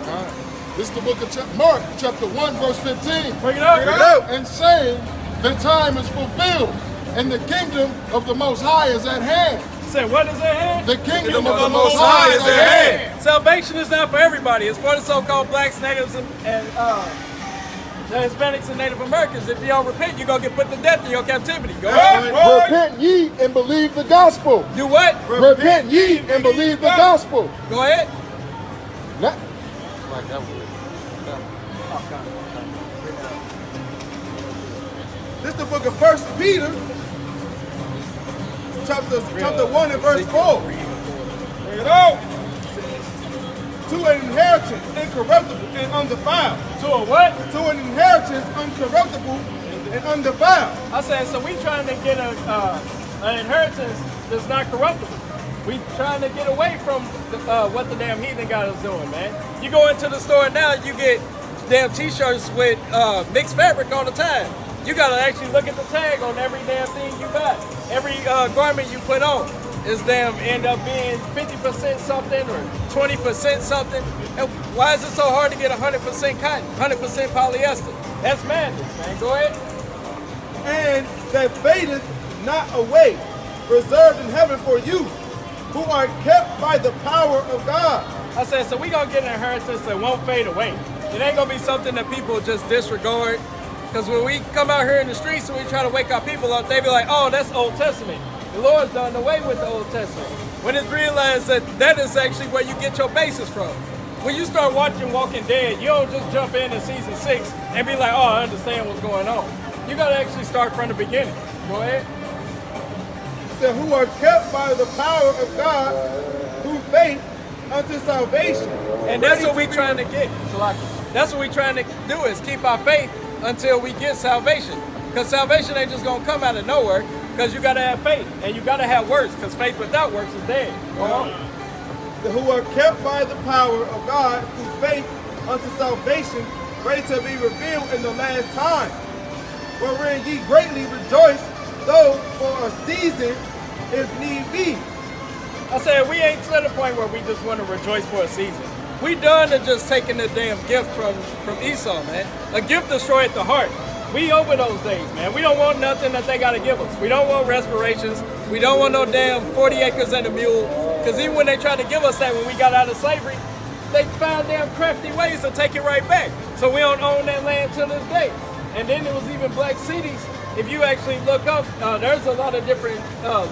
This is the book of Mark, chapter 1, verse 15. Bring it up. Bring it up. And saying, the time is fulfilled, and the kingdom of the Most High is at hand. Say, what is at hand? The kingdom of the Most High is at hand. Salvation is not for everybody. It's for the so-called blacks, natives, and the Hispanics and Native Americans. If you don't repent, you're going to get put to death in your captivity. Go ahead. Repent ye and believe the gospel. Do what? Repent ye and believe the gospel. Go ahead. Not, like that word. This is the book of 1 Peter, chapter 1 and verse 4. Bring it out. To an inheritance incorruptible and undefiled. To a what? To an inheritance uncorruptible and undefiled. I said, so we trying to get an inheritance that's not corruptible. We trying to get away from what the damn heathen got us doing, man. You go into the store now, you get damn t-shirts with mixed fabric all the time. You gotta actually look at the tag on every damn thing you buy. Every garment you put on is damn end up being 50% something or 20% something. And why is it so hard to get 100% cotton, 100% polyester? That's madness, man. Go ahead. And that fadeth not away, reserved in heaven for you, who are kept by the power of God. I said, so we gonna get an inheritance that won't fade away. It ain't gonna be something that people just disregard. Because when we come out here in the streets and we try to wake our people up, they be like, oh, that's Old Testament. The Lord's done away with the Old Testament. When it's realized that that is actually where you get your basis from. When you start watching Walking Dead, you don't just jump in season 6 and be like, oh, I understand what's going on. You gotta actually start from the beginning. Go ahead. It said, who are kept by the power of God through faith unto salvation. And that's what we trying to get. That's what we trying to do, is keep our faith until we get salvation. Because salvation ain't just gonna come out of nowhere, because you gotta have faith and you gotta have works, because faith without works is dead. Go on. Who are kept by the power of God through faith unto salvation, ready to be revealed in the last time, wherein ye greatly rejoice, though for a season, if need be. I said, we ain't to the point where we just want to rejoice for a season. We done to just taking the damn gift from Esau, man. A gift destroyed the heart. We over those days, man. We don't want nothing that they got to give us. We don't want respirations. We don't want no damn 40 acres and a mule. Because even when they tried to give us that when we got out of slavery, they found damn crafty ways to take it right back. So we don't own that land to this day. And then there was even black cities. If you actually look up, there's a lot of different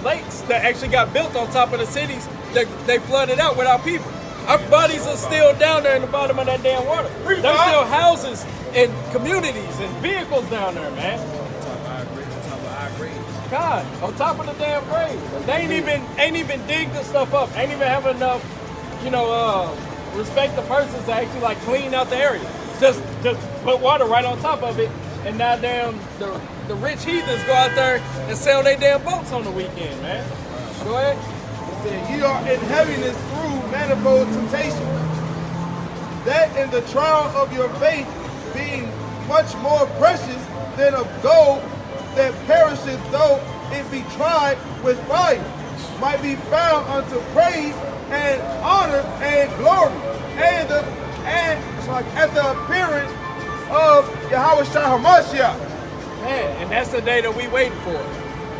lakes that actually got built on top of the cities that they flooded out with our people. Our bodies are still down there in the bottom of that damn water. There's still houses and communities and vehicles down there, man. I agree. God, on top of the damn grave. They ain't even dig the stuff up. Ain't even have enough, respect the persons to actually like clean out the area. Just put water right on top of it, and now damn the rich heathens go out there and sell their damn boats on the weekend, man. Go ahead. It said, ye are in heaviness through manifold temptation, that in the trial of your faith, being much more precious than of gold that perisheth though it be tried with fire, might be found unto praise and honor and glory and at the appearance of Yahweh Shah HaMashiach. Man, and that's the day that we waiting for.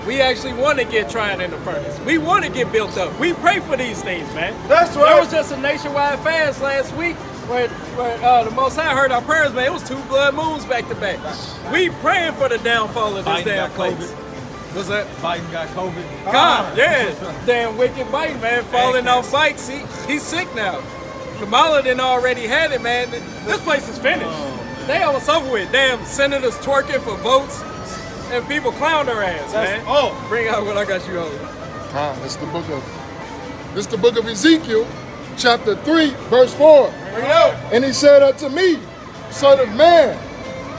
We actually want to get tried in the furnace. We want to get built up. We pray for these things, man. That's right. There was just a nationwide fast last week where the Most High heard our prayers, man. It was 2 blood moons back to back. We praying for the downfall of this Biden damn got place. COVID. What's that? Biden got COVID. God, yeah. Damn wicked Biden, man. Falling off bikes. He's sick now. Kamala done already had it, man. This place is finished. They almost over with. Damn senators twerking for votes. And people clown their ass, man. Oh, bring out what I got you on. It's the book of Ezekiel, chapter 3, verse 4. Bring it out. And he said unto me, Son of man,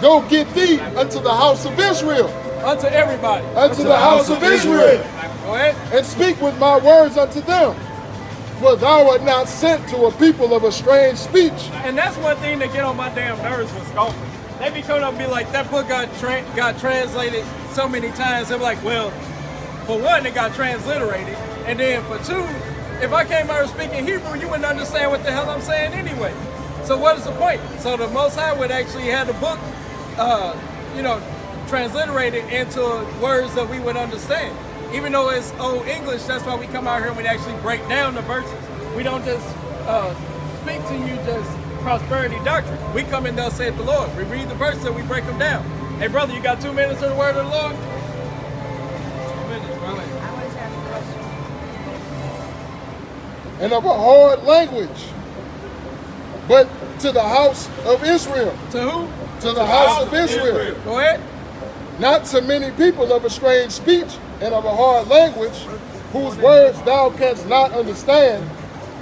go get thee unto the house of Israel. Unto everybody. Unto the house of Israel. Go ahead. And speak with my words unto them. For thou art not sent to a people of a strange speech. And that's one thing that get on my damn nerves with scoffers. They be coming up and be like, that book got translated so many times. They're like, well, for one, it got transliterated. And then for two, if I came out speaking Hebrew, you wouldn't understand what the hell I'm saying anyway. So what is the point? So the Most High would actually have the book, transliterated into words that we would understand. Even though it's old English, that's why we come out here and we actually break down the verses. We don't just speak to you just prosperity doctrine. We come in, thus saith the Lord. We read the verses and we break them down. Hey brother, you got 2 minutes of the word of the Lord? 2 minutes, brother. I want to ask a question. And of a hard language, but to the house of Israel. To who? To the house of Israel. Go ahead. Not to many people of a strange speech and of a hard language, whose words thou canst not understand.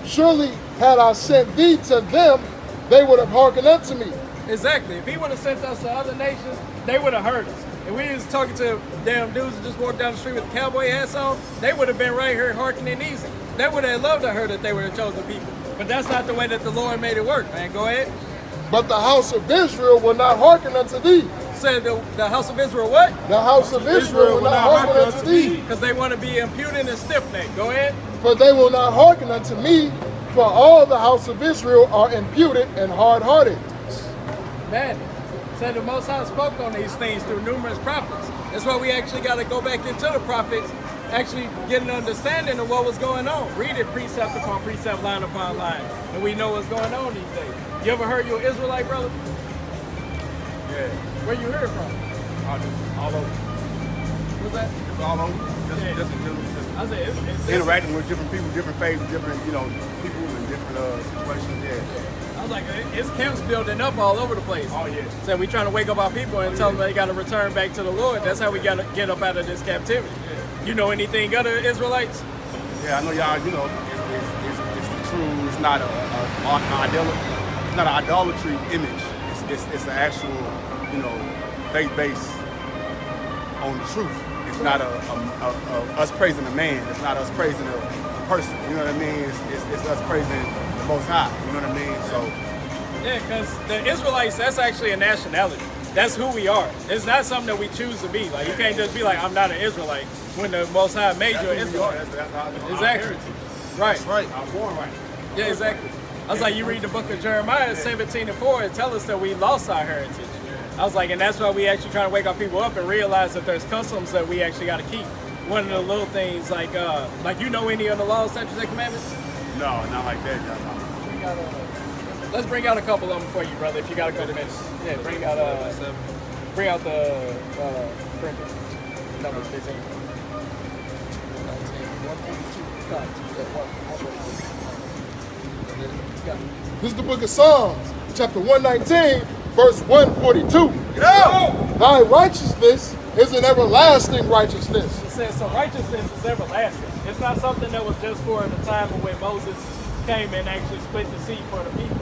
Surely had I sent thee to them, they would have hearkened unto me. Exactly. If he would have sent us to other nations, they would have heard us. If we was talking to damn dudes that just walked down the street with cowboy hats on, they would have been right here hearkening easy. They would have loved to hear that they were the chosen people. But that's not the way that the Lord made it work, man. Go ahead. But the house of Israel will not hearken unto thee. Said the house of Israel what? The house of Israel will not hearken unto thee. Because they want to be impudent and stiff-necked. Go ahead. For they will not hearken unto me, for all the house of Israel are impudent and hard-hearted. Man, said the Most High spoke on these things through numerous prophets. That's why we actually got to go back into the prophets, actually get an understanding of what was going on. Read it precept upon precept, line upon line, and we know what's going on these days. You ever heard your Israelite brother? Yeah. Where you heard from? All over. What's that? Just all over. Just in general. I said it's Interacting with different people, different faiths, different, people in different situations. Yeah. I was like, it's camps building up all over the place. Oh, yeah. So we trying to wake up our people and tell them they got to return back to the Lord. That's how we got to get up out of this captivity. Yeah. You know anything other Israelites? Yeah, I know y'all, it's true. It's not it's not an idolatry image. It's the actual, faith based on the truth. It's not us praising a man. It's not us praising a person. You know what I mean? It's us praising the Most High. You know what I mean? So yeah, because the Israelites, that's actually a nationality. That's who we are. It's not something that we choose to be. Like you can't just be like, I'm not an Israelite when the Most High made you an Israelite. That's how Exactly. Right. Right. I was born right. Yeah, exactly. I was like, you read the book of Jeremiah 17:4, it tells us that we lost our heritage. I was like, and that's why we actually trying to wake our people up and realize that there's customs that we actually got to keep. One of the little things like you know any of the laws, statutes, and commandments? No, not like that, y'all. Let's bring out a couple of them for you, brother, if you got a couple minutes. Yeah, bring out the Fringes, number 15. This is the book of Psalms, chapter 119, verse 142. Get out! Thy righteousness is an everlasting righteousness. It says, so righteousness is everlasting. It's not something that was just for the time of when Moses came and actually split the sea for the people.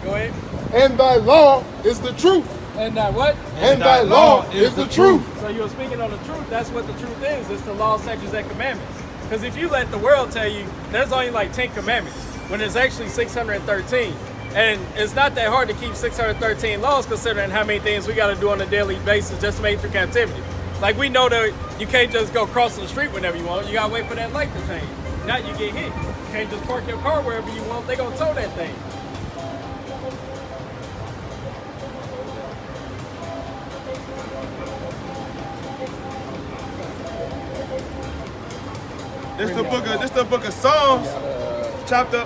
Go ahead. And thy law is the truth. And that what? And thy law is the truth. So you're speaking on the truth. That's what the truth is. It's the law, statutes, and commandments. Because if you let the world tell you there's only like 10 commandments, when there's actually 613. And it's not that hard to keep 613 laws considering how many things we got to do on a daily basis just to make it through captivity. Like we know that you can't just go cross the street whenever you want. You got to wait for that light to change. Now you get hit. You can't just park your car wherever you want. They're going to tow that thing. This the book of Psalms, chapter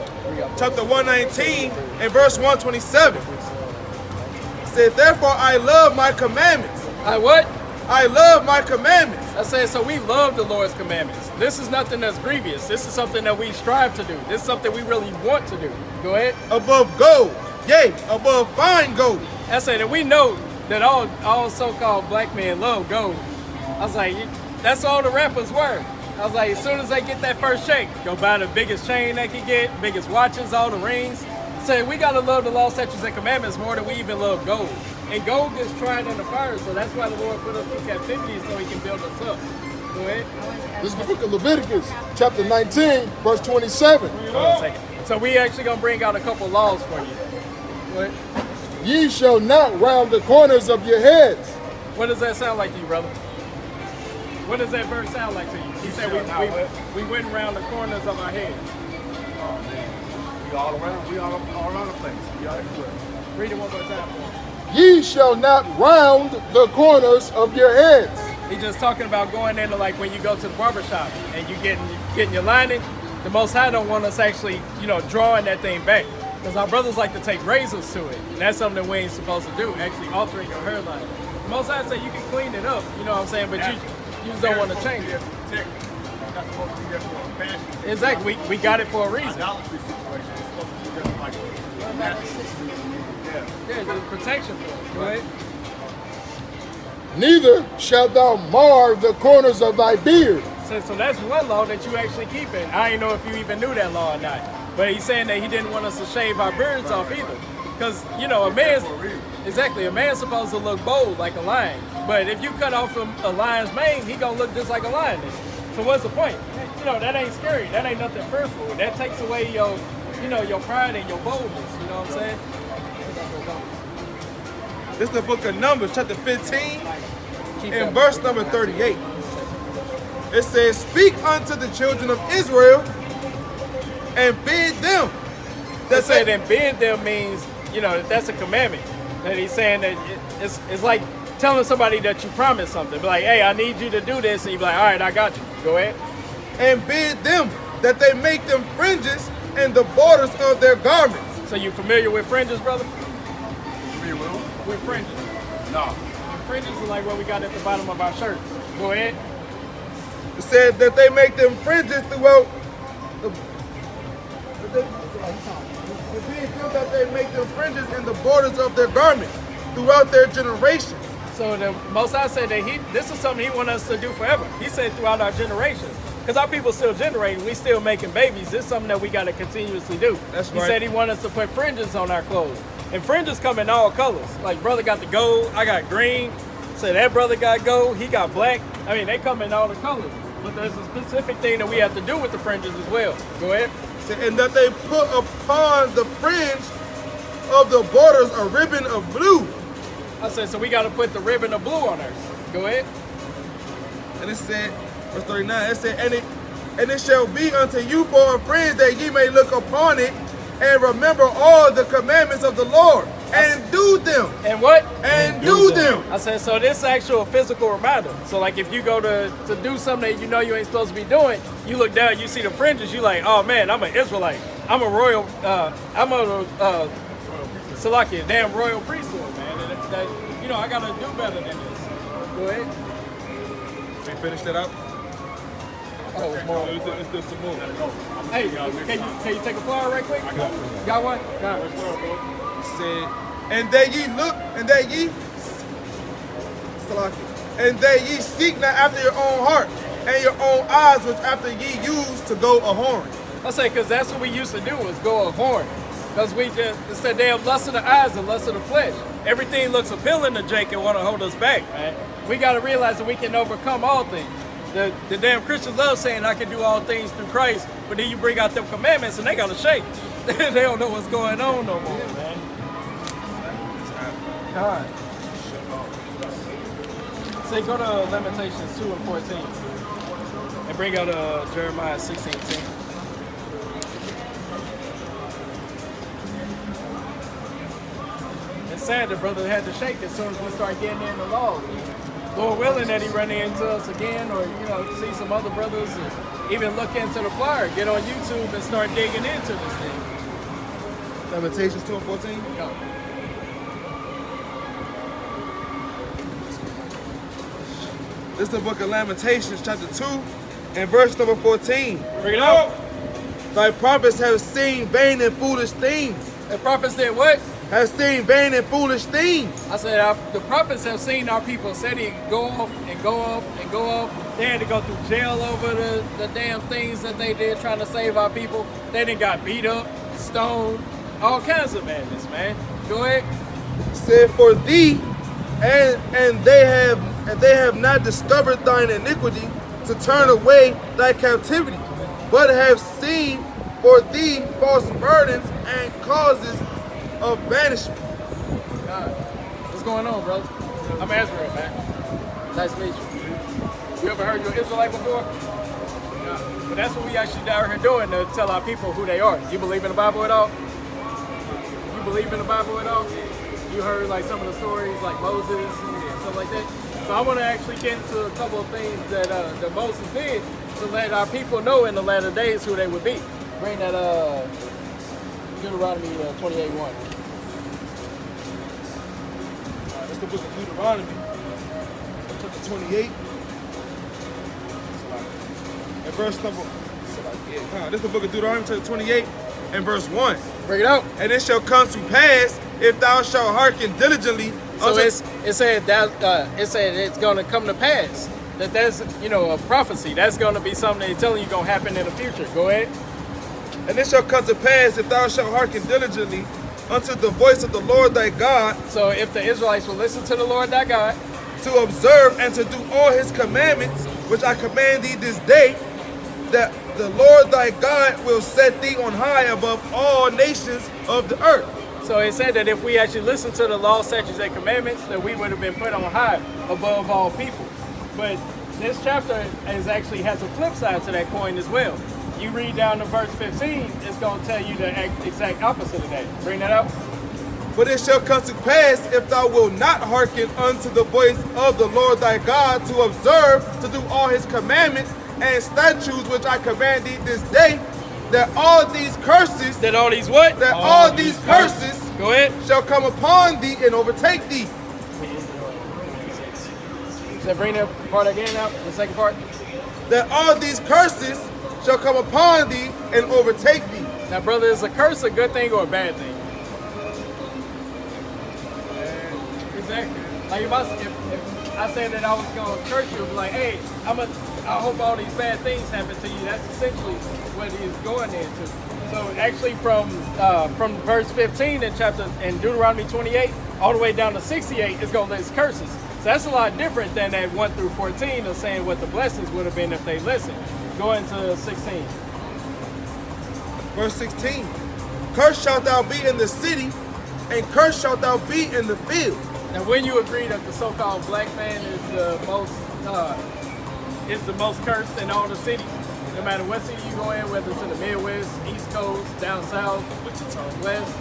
119 and verse 127. It said, therefore I love my commandments. I what? I love my commandments. I said, so we love the Lord's commandments. This is nothing that's grievous. This is something that we strive to do. This is something we really want to do. Go ahead. Above gold, yea, above fine gold. I said that we know that all so-called black men love gold. I was like, that's all the rappers were. I was like, as soon as they get that first check, go buy the biggest chain they can get, biggest watches, all the rings. Say, we gotta love the law, statutes, and commandments more than we even love gold. And gold gets tried in the fire, so that's why the Lord put us through captivity so he can build us up. Go ahead. This is the book of Leviticus, chapter 19, verse 27. Hold on a second. So we actually gonna bring out a couple laws for you. Go ahead. Ye shall not round the corners of your heads. What does that sound like to you, brother? What does that verse sound like to you? He said we went around the corners of our heads. Oh man, we all around the place. We all everywhere. Read it one more time for me. Ye shall not round the corners of your heads. He's just talking about going into like when you go to the barbershop and you getting your lining. The Most High don't want us actually, drawing that thing back. Because our brothers like to take razors to it. And that's something that we ain't supposed to do, actually altering your hairline. The Most High say you can clean it up, you know what I'm saying? But you just don't want to change it. That's supposed to be there for a fashion. Exactly. We got it for a reason. Idolatry situation. It's supposed to be just like a natural. Yeah, there's protection for it. Go ahead. Neither shalt thou mar the corners of thy beard. So that's one law that you actually keep in. I didn't know if you even knew that law or not. But he's saying that he didn't want us to shave our beards off either. Because, a man's supposed to look bold like a lion. But if you cut off a lion's mane, he gonna look just like a lioness. So what's the point? That ain't scary. That ain't nothing fearful. That takes away your pride and your boldness. You know what I'm saying? This is the book of Numbers, chapter 15, and verse number 38. It says, speak unto the children of Israel and bid them. That say that bid them means, that's a commandment. That he's saying that it's like telling somebody that you promised something. Be like, hey, I need you to do this. And you be like, all right, I got you. Go ahead. And bid them that they make them fringes in the borders of their garments. So you familiar with fringes, brother? Familiar with who? With fringes. No. Fringes are like what we got at the bottom of our shirts. Go ahead. It said that they make them fringes throughout that they make them fringes in the borders of their garments throughout their generations. So the Most High said that this is something he wants us to do forever. He said throughout our generations. Because our people still generating, we still making babies. This is something that we got to continuously do. That's right. He said he wanted us to put fringes on our clothes. And fringes come in all colors. Like brother got the gold, I got green. So that brother got gold, he got black. I mean, they come in all the colors. But there's a specific thing that we have to do with the fringes as well. Go ahead. And that they put upon the fringe of the borders a ribbon of blue. I said, so we got to put the ribbon of blue on there. Go ahead. And it said, verse 39, it said, and it shall be unto you for a fringe that ye may look upon it and remember all the commandments of the Lord and do them. And what? And do them. I said, so this actual physical reminder. So like if you go to do something that you ain't supposed to be doing, you look down, you see the fringes, you like, oh man, I'm an Israelite. I'm a royal, Salakia, damn royal priesthood, man. And I gotta do better than this. Go ahead. Can you finish that up? Oh, it's more. Let's do some more. Hey, can you take a flower right quick? Got one? Got it. It said, and that ye look, and that ye, Salakia, and that ye seek not after your own heart, and your own eyes which after ye use to go a-whoring. I say, because that's what we used to do, was go a-whoring. Because it's the damn lust of the eyes and lust of the flesh. Everything looks appealing to Jake and want to hold us back, man. We got to realize that we can overcome all things. The damn Christians love saying I can do all things through Christ, but then you bring out them commandments and they got to shake. They don't know what's going on no more, man. God. Say, go to Lamentations 2 and 14. And bring out Jeremiah 16:10. It's sad the brother had to shake as soon as we start getting in the law. Lord willing that he run into us again, or see some other brothers, and even look into the flyer, get on YouTube and start digging into this thing. Lamentations 2 and 14. Go. This is the book of Lamentations, chapter 2, and verse number 14. Bring it out. Thy prophets have seen vain and foolish things. The prophets did what? Have seen vain and foolish things. I said, the prophets have seen our people steady go off and go off and go off. They had to go through jail over the damn things that they did trying to save our people. They done got beat up, stoned, all kinds of madness, man. Go ahead. Said for thee, and they have not discovered thine iniquity to turn away thy captivity, but have seen for thee false burdens and causes of banishment. God, what's going on, brother? I'm Ezra, man. Nice to meet you. You ever heard your Israelite before? Yeah. But that's what we actually down here doing, to tell our people who they are. You believe in the Bible at all? You believe in the Bible at all? You heard like some of the stories like Moses and stuff like that? So I want to actually get into a couple of things that Moses did to let our people know in the latter days who they would be. Bring that Deuteronomy 28:1. That's the book of Deuteronomy, chapter 28. And verse number, this is the book of Deuteronomy, chapter 28, and verse 1. Bring it out. And it shall come to pass, if thou shalt hearken diligently. So it said it's going to come to pass. That there's, a prophecy. That's going to be something they're telling you going to happen in the future. Go ahead. And it shall come to pass, if thou shalt hearken diligently unto the voice of the Lord thy God. So if the Israelites will listen to the Lord thy God, to observe and to do all his commandments, which I command thee this day, that the Lord thy God will set thee on high above all nations of the earth. So it said that if we actually listen to the law, statutes, and commandments, that we would have been put on high above all people. But this chapter actually has a flip side to that coin as well. You read down to verse 15, it's going to tell you the exact opposite of that. Bring that out. But it shall come to pass, if thou wilt not hearken unto the voice of the Lord thy God, to observe, to do all his commandments and statutes which I command thee this day, that all these curses, That all these what? that all these curses Go ahead. shall come upon thee and overtake thee. So bring that part again out, the second part. That all these curses shall come upon thee and overtake thee. Now, brother, is a curse a good thing or a bad thing? Exactly. Like if I said that I was going to curse you, it'd be like, hey, I hope all these bad things happen to you. That's essentially what he's going into. So actually from verse 15 in Deuteronomy 28 all the way down to 68, it's going to list curses. So that's a lot different than that 1 through 14 of saying what the blessings would have been if they listened. Go into 16. Verse 16. Cursed shalt thou be in the city, and cursed shalt thou be in the field. Now, when you agree that the so-called black man is the most cursed in all the cities, no matter what city you go in, whether it's in the Midwest, East Coast, down south, West,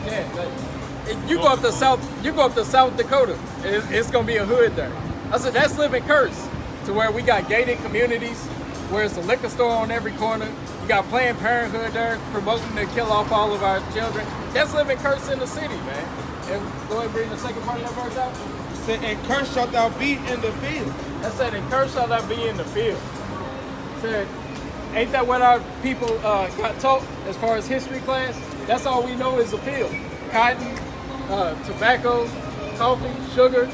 you go up to South Dakota, it's gonna be a hood there. I said that's living curse, to where we got gated communities, where it's a liquor store on every corner. You got Planned Parenthood there promoting to kill off all of our children. That's living curse in the city, man. And go ahead and bring the second part of that verse out. It said, and cursed shalt thou be in the field. That said, and cursed shall thou be in the field. Said, ain't that what our people got taught as far as history class? That's all we know is the field. Cotton, tobacco, coffee, sugar.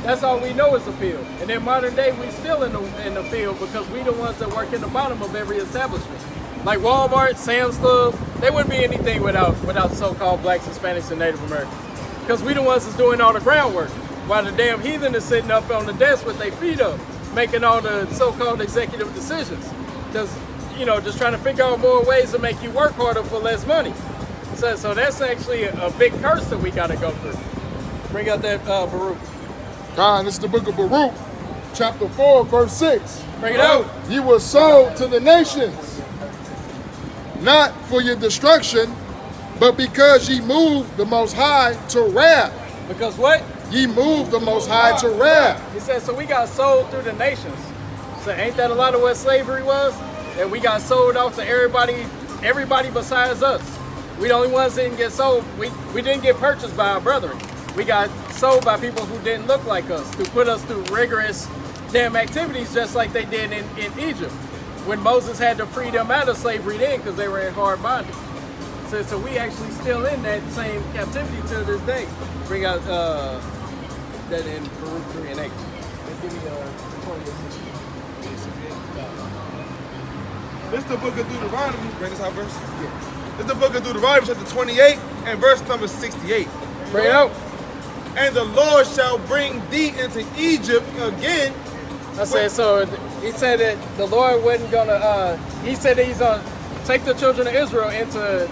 That's all we know is the field. And in modern day, we still in the field because we the ones that work in the bottom of every establishment. Like Walmart, Sam's Club, they wouldn't be anything without so-called blacks, Hispanics, and Native Americans. Because we the ones that's doing all the groundwork, while the damn heathen is sitting up on the desk with their feet up, making all the so-called executive decisions. Just trying to figure out more ways to make you work harder for less money. So that's actually a big curse that we got to go through. Bring out that Baruch. God, this is the book of Baruch, chapter 4, verse 6. Bring it out. Ye were sold to the nations, not for your destruction, but because ye moved the Most High to wrath. Because what? Ye moved the Most High to wrath. He said, so we got sold through the nations. So ain't that a lot of what slavery was? That we got sold off to everybody besides us. We the only ones that didn't get sold. We didn't get purchased by our brethren. We got sold by people who didn't look like us, who put us through rigorous damn activities just like they did in Egypt. When Moses had to free them out of slavery then because they were in hard bondage. So we actually still in that same captivity to this day. Bring out that in Baruch 3 and 8. Give me This is the book of Deuteronomy. Bring this out verse. Yeah. This is the book of Deuteronomy, chapter 28, and verse number 68. Bring it out. And the Lord shall bring thee into Egypt again. I said, so he said that the Lord wasn't gonna, he said that he's gonna take the children of Israel into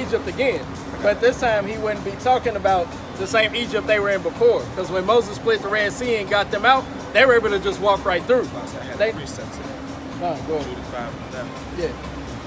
Egypt again. But this time he wouldn't be talking about the same Egypt they were in before. Because when Moses split the Red Sea and got them out, they were able to just walk right through. They, go ahead. Yeah.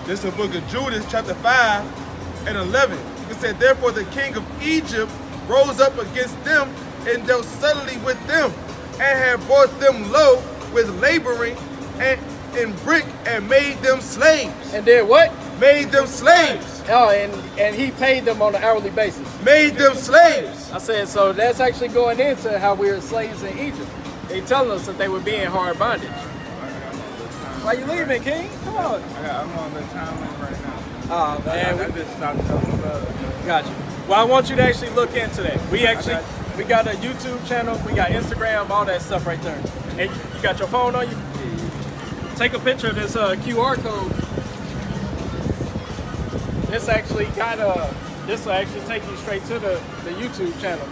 This is the book of Judas, chapter 5 and 11. It said, therefore the king of Egypt rose up against them and dealt subtly with them, and had brought them low with laboring and in brick, and made them slaves. And did what? Made them slaves. Oh, and he paid them on an hourly basis. Made them slaves. I said, so that's actually going into how we were slaves in Egypt. They telling us that they would be in hard bondage. Why you leaving, King? Come on. I'm on the timeline right now. Oh, man. I just stopped talking about it. Got you. Well, I want you to actually look into that. We got a YouTube channel, we got Instagram, all that stuff right there. And you got your phone on you? Take a picture of this QR code. This will actually take you straight to the YouTube channel.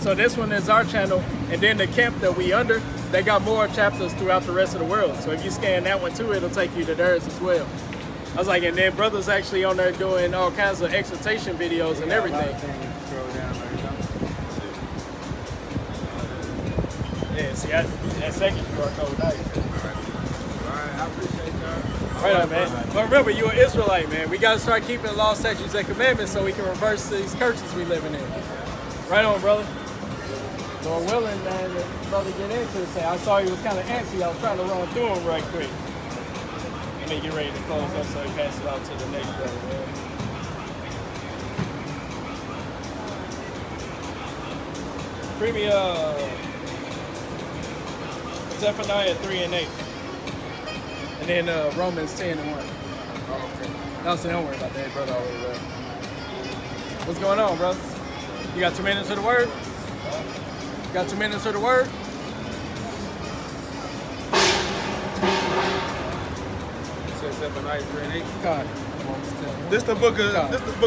So this one is our channel, and then the camp that we under, they got more chapters throughout the rest of the world. So if you scan that one too, it'll take you to theirs as well. I was like, and then brothers actually on there doing all kinds of exhortation videos and everything. Yeah, see, that second QR code, nice. Alright, I appreciate y'all. Right on, man. But remember, you're an Israelite, man. We got to start keeping the law, statutes, and commandments so we can reverse these curses we living in. Right on, brother. Lord willing, man, the brother get into it. I saw he was kind of antsy. I was trying to run through him right quick. And then get ready to close up so he pass it out to the next brother, man. Bring me Zephaniah 3 and 8. And then Romans 10 and 1. No, so don't worry about that, brother. Already left. What's going on, brother? You got 2 minutes of the word? Got 2 minutes of the word? It says Zephaniah 3 and 8. God. This is the book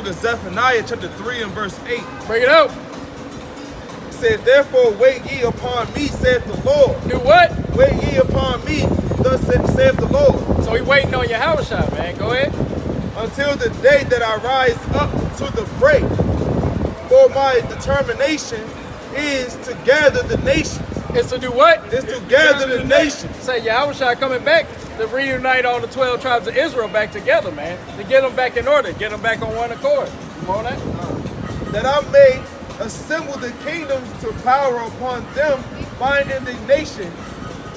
of Zephaniah, chapter 3 and verse 8. Bring it out. It says, therefore wait ye upon me, saith the Lord. Do what? Wait ye upon me, thus saith the Lord. So we waiting on your house shot, man. Go ahead. Until the day that I rise up to the break. For my determination is to gather the nations. It's to do what? It's to gather the nations. Say Yahushua coming back to reunite all the 12 tribes of Israel back together, man. To get them back in order, get them back on one accord. You want that? That I may assemble the kingdoms to power upon them my indignation,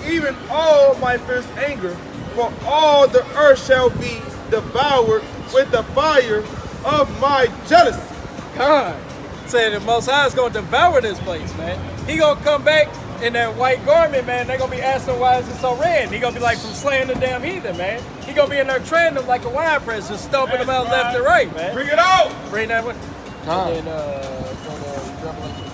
even all my fierce anger, for all the earth shall be devoured with the fire of my jealousy. God. Saying the Most High is going to devour this place, man. He going to come back in that white garment, man, they're gonna be asking why is it so red. And he gonna be like, from slaying the damn heathen, man. He gonna be in there training them like a wine press, just stumping them out left and right, man. Bring it out. Bring that one. Con. And go to Revelation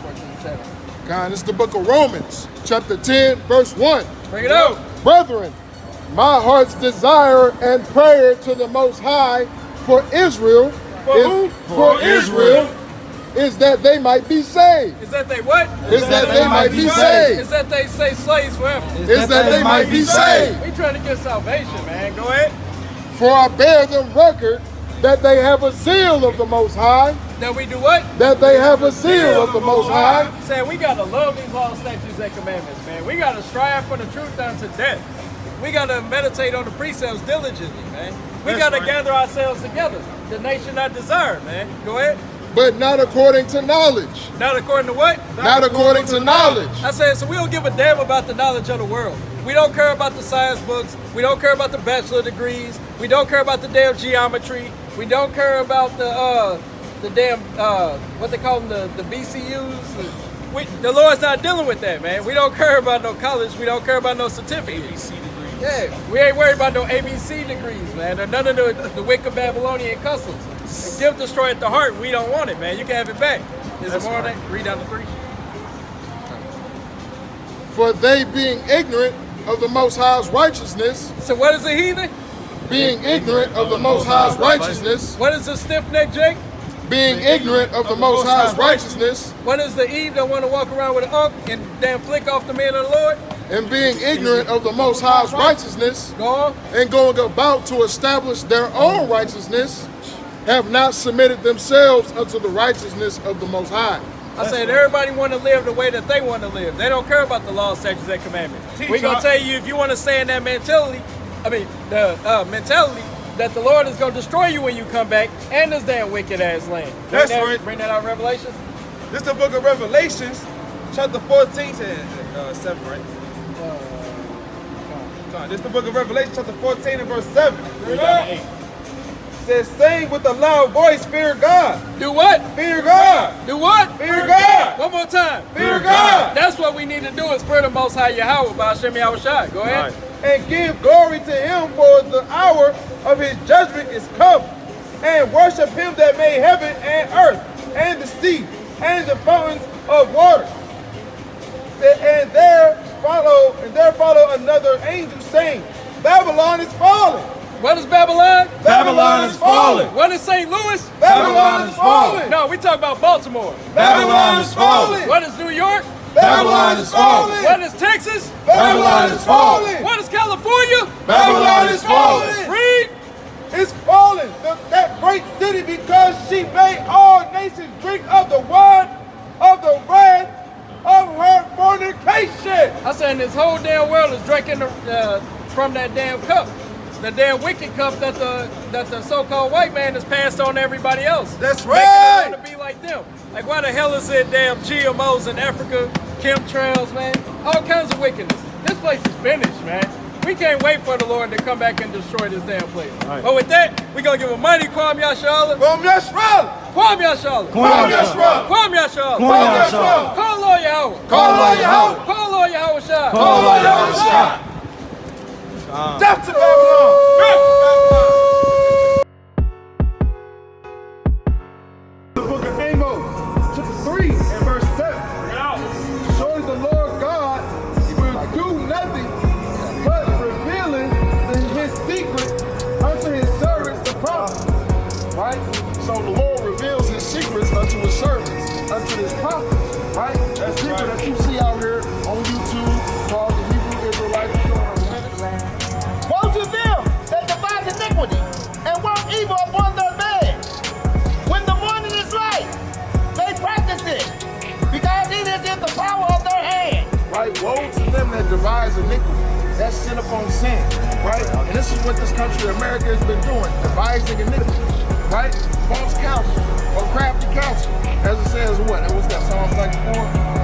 14:7. Con, it's the book of Romans, chapter 10, verse 1. Bring it out. Brethren, my heart's desire and prayer to the Most High for Israel, for Israel, is that they might be saved. Is that they what? Is that they might be saved. Is that they say slaves forever? Is that they might be saved. We trying to get salvation, man. Go ahead. For I bear them record that they have a zeal of the Most High. That we do what? That they have a zeal of the Most High. Saying we gotta love these laws, statutes, and commandments, man. We gotta strive for the truth unto death. We gotta meditate on the precepts diligently, man. We gotta gather ourselves together. The nation I desire, man. Go ahead. But not according to knowledge. Not according to what? Not according to knowledge. I said, so we don't give a damn about the knowledge of the world. We don't care about the science books. We don't care about the bachelor degrees. We don't care about the damn geometry. We don't care about the damn, what they call them, the BCUs. The Lord's not dealing with that, man. We don't care about no college. We don't care about no certificate. ABC degrees. Yeah, we ain't worried about no ABC degrees, man. Or none of the wicked Babylonian customs. If guilt destroy at the heart, we don't want it, man. You can have it back. Is there more on that? Read down to 3. For they being ignorant of the Most High's righteousness. So what is a heathen? Being ignorant of the Most High's righteousness. What is a stiff-necked Jake? Being ignorant of the Most High's righteousness. What is the Eve that want to walk around with an unk and damn flick off the man of the Lord? And being ignorant of the Most High's righteousness. Go on. And going about to establish their own righteousness, have not submitted themselves unto the righteousness of the Most High. I said everybody want to live the way that they want to live. They don't care about the law, statutes, and commandments. We're going to tell you if you want to stay in that mentality, the mentality that the Lord is going to destroy you when you come back and this damn wicked ass land. That's right. Bring that out, Revelations. This is the book of Revelations, chapter 14 to 7, right? This is the book of Revelation, chapter 14 and verse 7. Read down to 8. It says, saying with a loud voice, fear God. Do what? Fear God. Do what? Fear God. One more time. Fear God. That's what we need to do is fear the Most High Yahweh by Hashem Yahushai. Go ahead. And give glory to him, for the hour of his judgment is come. And worship him that made heaven and earth and the sea and the fountains of water. And there follow another angel saying, Babylon is fallen. What is Babylon? Babylon is fallen. What is St. Louis? Babylon is fallen. No, we talk about Baltimore. Babylon is fallen. What is New York? Babylon is fallen. What is Texas? Babylon is fallen. What is California? Babylon is fallen. Read. Is fallen, that great city, because she made all nations drink of the wine of the wrath of her fornication. I said this whole damn world is drinking from that damn cup. The damn wicked cup that the so-called white man has passed on to everybody else. That's right. Making it want to be like them. Like why the hell is it damn GMOs in Africa, chemtrails, man? All kinds of wickedness. This place is finished, man. We can't wait for the Lord to come back and destroy this damn place. Right. But with that, we're going to give a mighty Kwam Yashala. Kwam Yashala. Kwam Yashala. Kwam Yashala. Kwam Yashala. Kwam Yashala. Call Lord Yahweh. Call Lord Yahweh. Call Lord Yahweh Shai. Call Lord Yahweh Shai. Death to Babylon. The book of Amos, chapter 3 and verse 7. Surely the Lord God will do nothing but revealing his secret unto his servants, the prophets. Right? So the Lord reveals his secrets unto his servants, unto his prophets. Right? That secret that you see out here on YouTube called the Hebrew Israelites. Woe to them that devise iniquity and work evil upon their bed. When the morning is light, they practice it, because it is in the power of their hand. Right? Woe to them that devise iniquity. That's sin upon sin. Right? And this is what this country, America, has been doing. Devising iniquity. Right? False counsel or crafty counsel. As it says, what? What's that? Psalms 94?